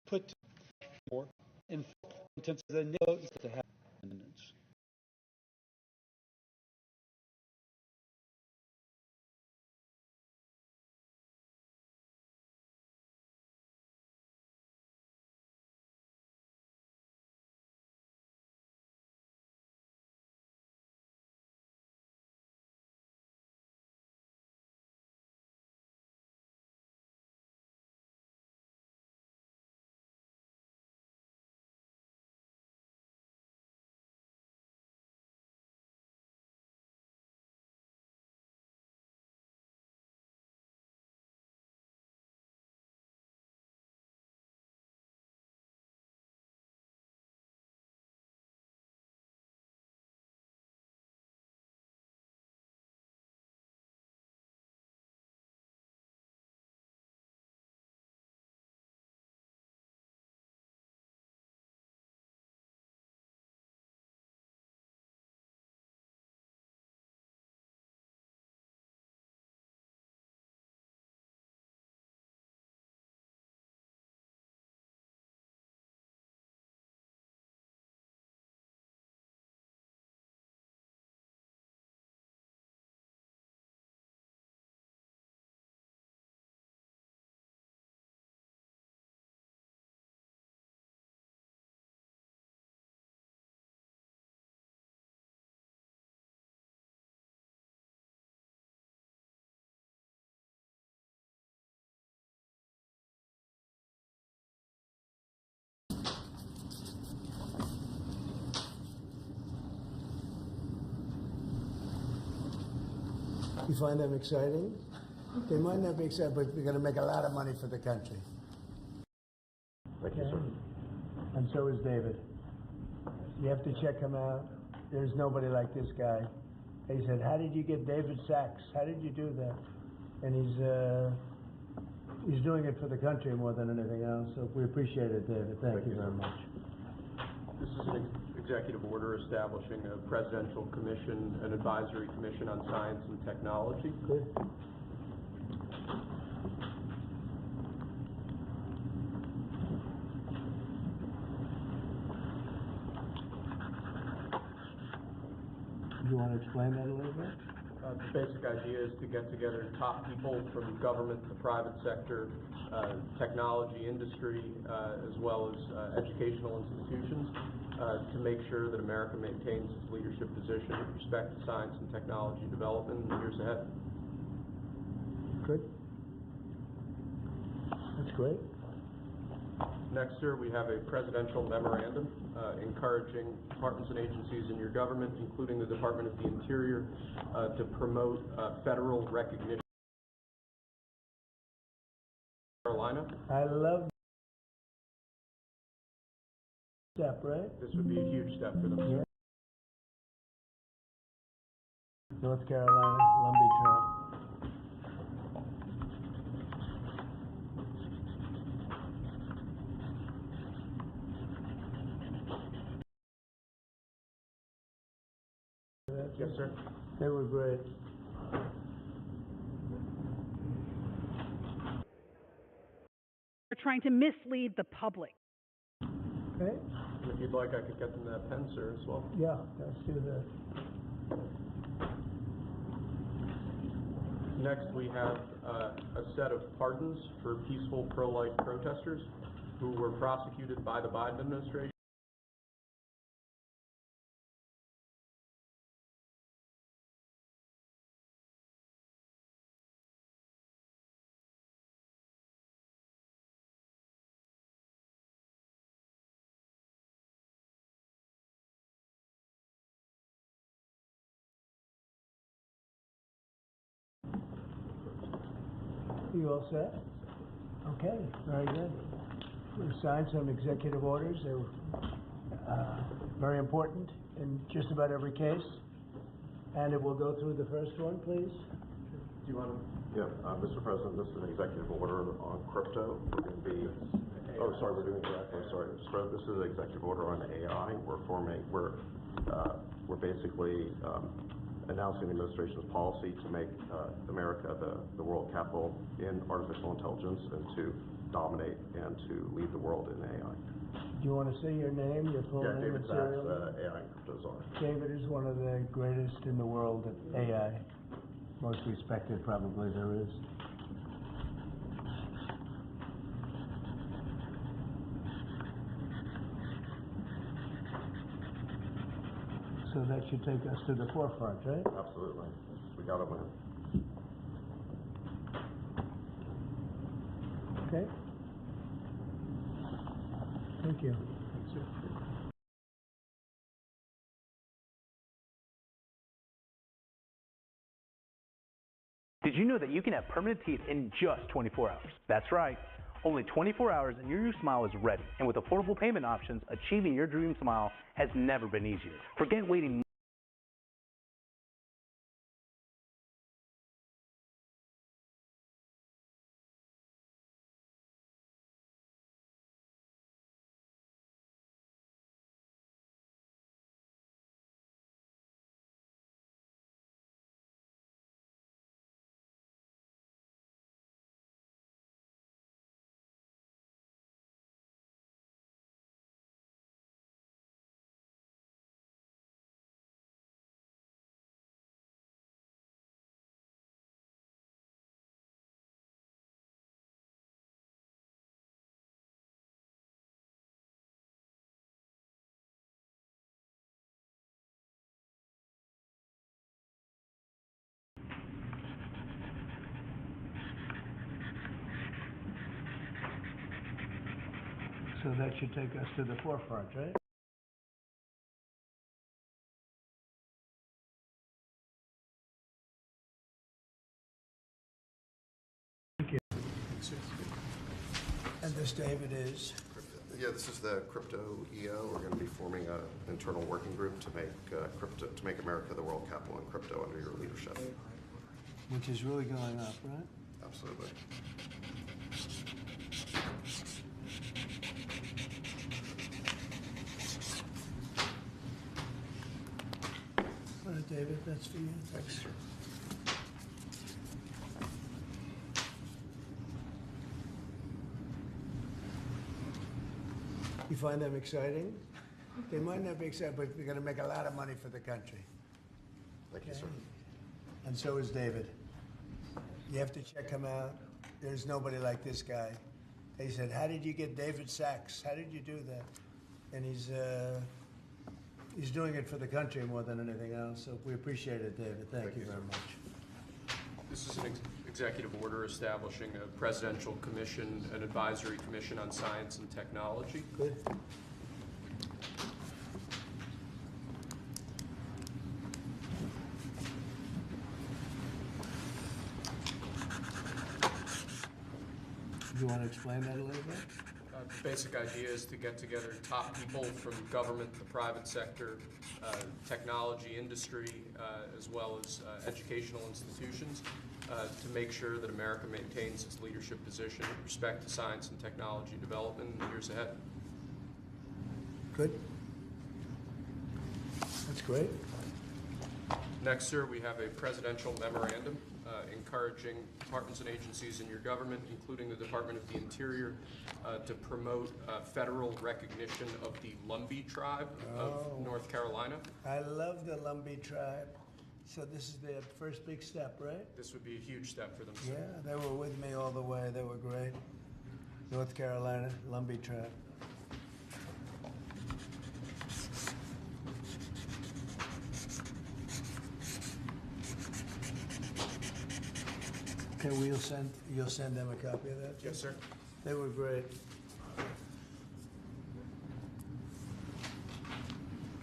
put more in intensive the votes to have amendments. You find them exciting? They might not be exciting, but they're going to make a lot of money for the country. Thank you, sir. And so is David. You have to check him out. There's nobody like this guy. He said, "How did you get David Sachs? How did you do that?" And he's doing it for the country more than anything else. So we appreciate it, David. Thank you very much. This is an executive order establishing a presidential commission, an advisory commission on science and technology. Good. You want to explain that a little bit? The basic idea is to get together top people from government to private sector, technology industry, as well as educational institutions, to make sure that America maintains its leadership position with respect to science and technology development in the years ahead. Good. That's great. Next, sir, we have a presidential memorandum encouraging departments and agencies in your government, including the Department of the Interior, to promote federal recognition. Carolina. I love step, right? This would be a huge step for them. Yeah. North Carolina, Lumbee Trail. Yes, sir. They were great. They're trying to mislead the public. Okay. If you'd like, I could get them that pen, sir, as well. Yeah, let's do that. Next, we have a set of pardons for peaceful pro-life protesters who were prosecuted by the Biden administration. You all set? Okay, very good. We signed some executive orders. They were very important in just about every case. And it will go through the first one, please. Do you want to? Yeah, Mr. President, this is an executive order on crypto. We're going to be, oh, sorry, we're doing that. I'm sorry. So this is an executive order on AI. We're basically announcing the administration's policy to make America the world capital in artificial intelligence and to dominate and to lead the world in AI. Do you want to say your name, your full name? David and Sachs, serial? AI and Crypto Czar. David is one of the greatest in the world at AI. Most respected, probably, there is. So that should take us to the forefront, right? Absolutely. We got to win. Okay. Thank you. Did you know that you can have permanent teeth in just 24 hours? That's right. Only 24 hours and your new smile is ready. And with affordable payment options, achieving your dream smile has never been easier. Forget waiting. So that should take us to the forefront, right? Thank you. And this, David, is? Yeah, this is the Crypto EO. We're going to be forming an internal working group to make America the world capital in crypto under your leadership. Which is really going up, right? Absolutely. All right, David, that's for you. Thanks. You find them exciting? They might not be exciting, but they're going to make a lot of money for the country. Thank you, sir. And so is David. You have to check him out. There's nobody like this guy. They said, how did you get David Sachs? How did you do that? And he's doing it for the country more than anything else. So we appreciate it, David. Thank you very much. This is an executive order establishing a presidential commission, an advisory commission on science and technology. Good. Do you want to explain that a little bit? The basic idea is to get together top people from government, the private sector, technology industry, as well as educational institutions, to make sure that America maintains its leadership position with respect to science and technology development in the years ahead. Good. That's great. Next, sir, we have a presidential memorandum encouraging departments and agencies in your government, including the Department of the Interior, to promote federal recognition of the Lumbee tribe of North Carolina. I love the Lumbee tribe. So this is their first big step, right? This would be a huge step for them, sir. Yeah, they were with me all the way. They were great. North Carolina, Lumbee tribe. Okay, you'll send them a copy of that? Yes, sir. They were great.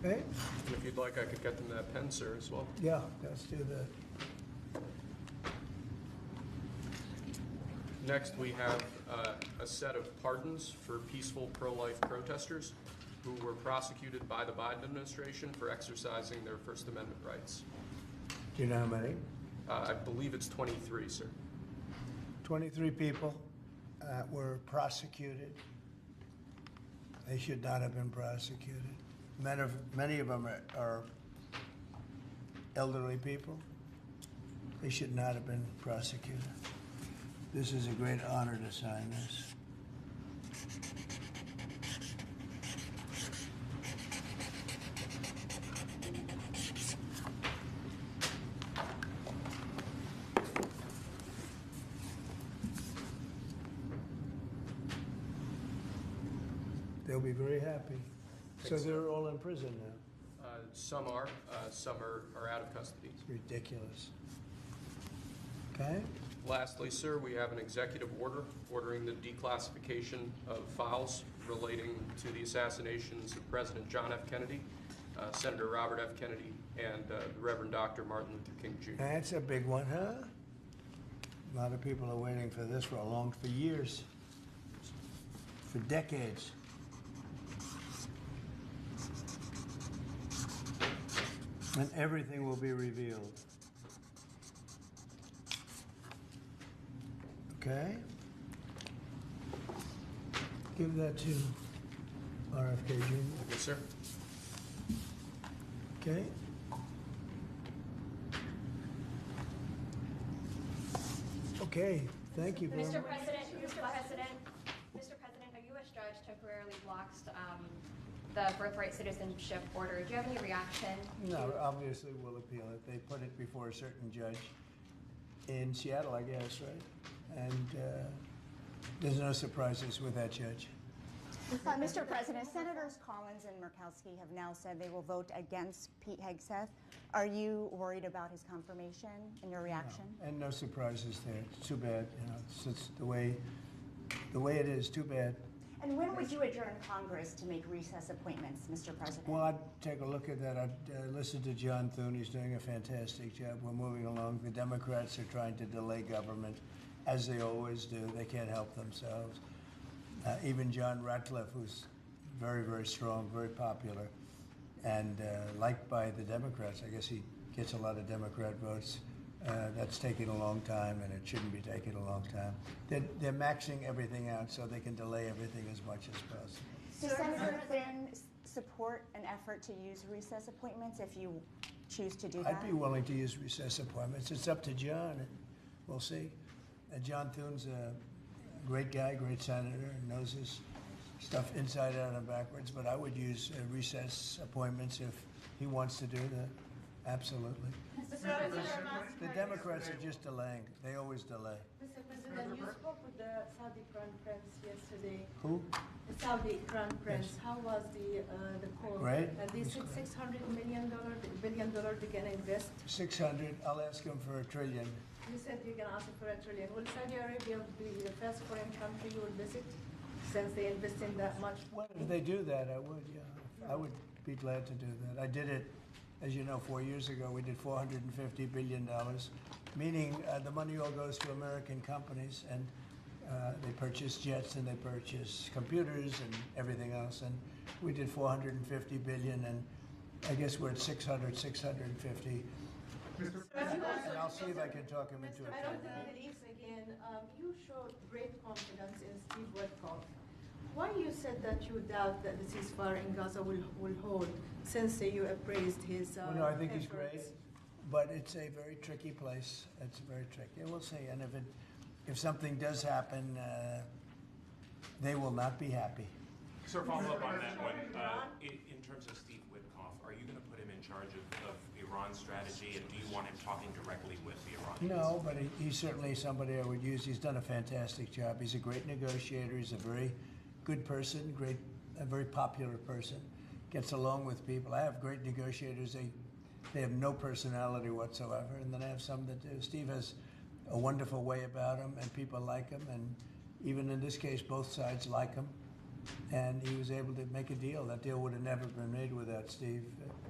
Okay? And if you'd like, I could get them that pen, sir, as well. Yeah, let's do that. Next, we have a set of pardons for peaceful pro-life protesters who were prosecuted by the Biden administration for exercising their First Amendment rights. Do you know how many? I believe it's 23, sir. 23 people were prosecuted. They should not have been prosecuted. Many of them are elderly people. They should not have been prosecuted. This is a great honor to sign this. They'll be very happy. So they're all in prison now. Some are out of custody. It's ridiculous. Okay? Lastly, sir, we have an executive order ordering the declassification of files relating to the assassinations of President John F. Kennedy, Senator Robert F. Kennedy, and the Reverend Dr. Martin Luther King Jr. That's a big one, huh? A lot of people are waiting for this for years, for decades. And everything will be revealed. Okay? Give that to RFK Jr. Yes, sir. Okay? Okay, thank you very much. Mr. President, a U.S. judge temporarily blocks the birthright citizenship order. Do you have any reaction? No, obviously we'll appeal it. They put it before a certain judge in Seattle, I guess, right? And there's no surprises with that judge. Mr. President, Senators Collins and Murkowski have now said they will vote against Pete Hegseth. Are you worried about his confirmation and your reaction? No, and no surprises there. It's too bad. You know, it's just the way it is. Too bad. And when would you adjourn Congress to make recess appointments, Mr. President? Well, I'd take a look at that. I'd listen to John Thune. He's doing a fantastic job. We're moving along. The Democrats are trying to delay government, as they always do. They can't help themselves. Even John Ratcliffe, who's very, very strong, very popular, and liked by the Democrats. I guess he gets a lot of Democrat votes. That's taking a long time, and it shouldn't be taking a long time. They're maxing everything out so they can delay everything as much as possible. Does Senator Finn support an effort to use recess appointments if you choose to do that? I'd be willing to use recess appointments. It's up to John. We'll see. John Thune's a great guy, great senator, and knows his stuff inside out and backwards, but I would use recess appointments if he wants to do that. Absolutely. The Democrats are just delaying. They always delay. Mr. President, you spoke with the Saudi Crown Prince yesterday. Who? The Saudi Crown Prince. How was the call? Great. And they said $600 billion they're going to invest. 600. I'll ask him for $1 trillion. You said you're going to ask for $1 trillion. Will Saudi Arabia be the first foreign country you will visit since they invest in that much? Well, if they do that, I would, yeah. I would be glad to do that. I did it, as you know, 4 years ago. We did $450 billion, meaning the money all goes to American companies, and they purchase jets and they purchase computers and everything else. And we did $450 billion, and I guess we're at 600, 650. And I'll see if I can talk him into it. I don't believe again. You showed great confidence in Steve Witkoff. Why you said that you doubt that the ceasefire in Gaza will hold, since you appraised his Well, no, I think efforts? he's great, but it's a very tricky place. It's very tricky. We'll see. And if something does happen, they will not be happy. Sir, follow up on that one. In terms of Steve Witkoff, are you going to put him in charge of Iran strategy, and do you want him talking directly with the Iranians? No, but he's certainly somebody I would use. He's done a fantastic job. He's a great negotiator. He's a very good person, a very popular person. Gets along with people. I have great negotiators. They have no personality whatsoever, and then I have some that do. Steve has a wonderful way about him, and people like him, and even in this case, both sides like him. And he was able to make a deal. That deal would have never been made without Steve.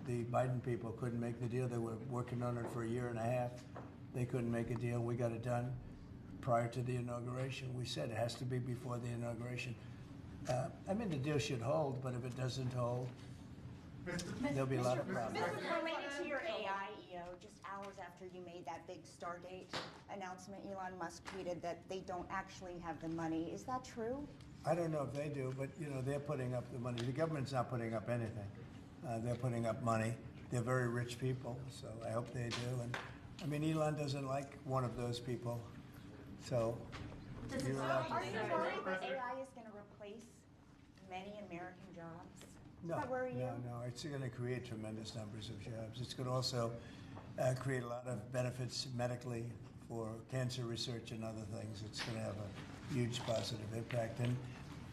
The Biden people couldn't make the deal. They were working on it for 1.5 years. They couldn't make a deal. We got it done prior to the inauguration. We said it has to be before the inauguration. I mean, the deal should hold, but if it doesn't hold, there'll be a lot of problems. Related to your AI, just hours after you made that big Stargate announcement, Elon Musk tweeted that they don't actually have the money. Is that true? I don't know if they do, but they're putting up the money. The government's not putting up anything. They're putting up money. they're very rich people, so I hope they do. And I mean, Elon doesn't like one of those people, so you're allowed to. Are you worried that AI is going to replace many American jobs? No, Does that worry you? no. It's going to create tremendous numbers of jobs. It's going to also create a lot of benefits medically for cancer research and other things. It's going to have a huge positive impact. And,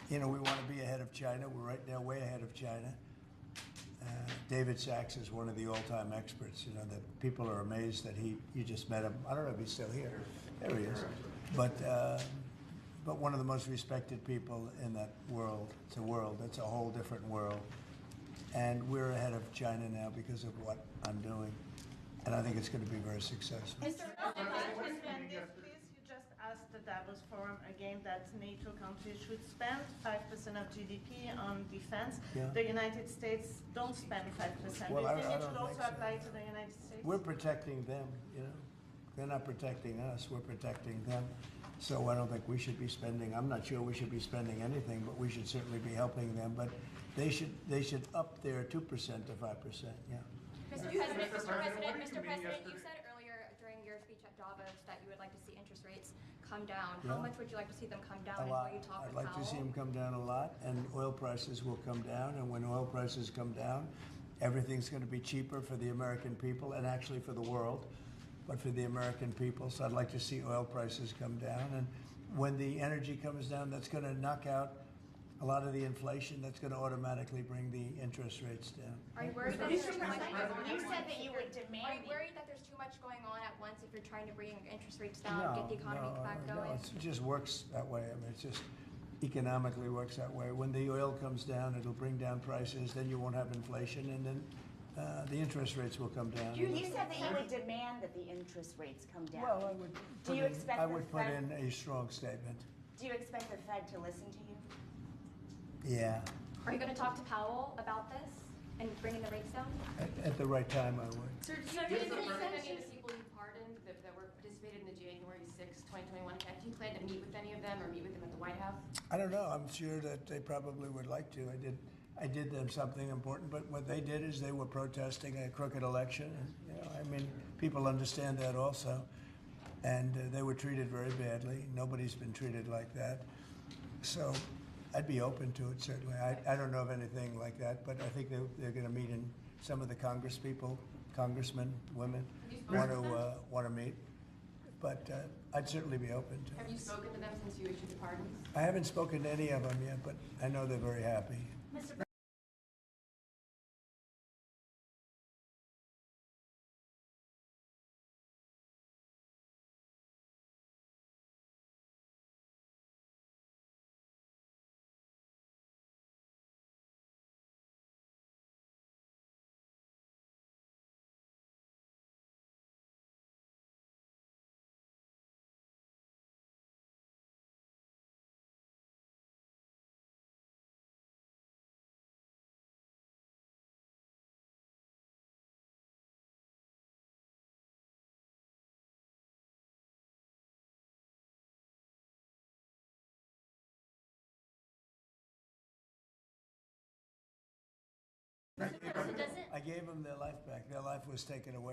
you know, we want to be ahead of China. We're right now way ahead of China. David Sachs is one of the all-time experts. You know, that people are amazed that you just met him. I don't know if he's still here. There he is. But one of the most respected people in that world. It's a world. It's a whole different world. And we're ahead of China now because of what I'm doing. And I think it's going to be very successful. Mr. President, please, you just asked the Davos Forum again that NATO countries should spend 5% of GDP on defense. Yeah. The United States don't spend 5%. Well, Do you think I it don't should also think so. apply to the United States? We're protecting them, you know. They're not protecting us, we're protecting them. So I don't think we should be spending, I'm not sure we should be spending anything, but we should certainly be helping them. But they should up their 2% to 5%, yeah. Mr. President, you said earlier during your speech at Davos that you would like to see interest rates come down. Yeah. How much would you like to see them come down? A And lot. will you talk I'd with like to see Powell? them come down a lot, and oil prices will come down. And when oil prices come down, everything's going to be cheaper for the American people and actually for the world, but for the American people. So I'd like to see oil prices come down. And when the energy comes down, that's going to knock out a lot of the inflation. That's going to automatically bring the interest rates down. Are you worried that there's too much You said that you would demand. Are you worried that there's too much going on at once if you're trying to bring interest rates down, get the economy back going? No, it just works that way. I mean, it just economically works that way. When the oil comes down, it'll bring down prices. Then you won't have inflation, and then the interest rates will come down. You said that you would demand that the interest rates come down. Well, I would. Do you expect I the would put Fed? in a strong statement. Do you expect the Fed to listen to you? Yeah, Are you going to talk to Powell about this and bringing the rates down? at the right time, I would. Sir, do you any of the people you pardoned that were participated in the January 6, 2021 attack? Do you plan to meet with any of them or meet with them at the White House? I don't know. I'm sure that they probably would like to. I did them something important, but what they did is they were protesting a crooked election. And, you know, I mean, people understand that also, and they were treated very badly. Nobody's been treated like that, so I'd be open to it certainly. I don't know of anything like that, but I think they're going to meet in some of the congressmen, women want to meet. But I'd certainly be open to it. Have you spoken to them since you issued the pardons? I haven't spoken to any of them yet, but I know they're very happy. I gave them their life back. Their life was taken away.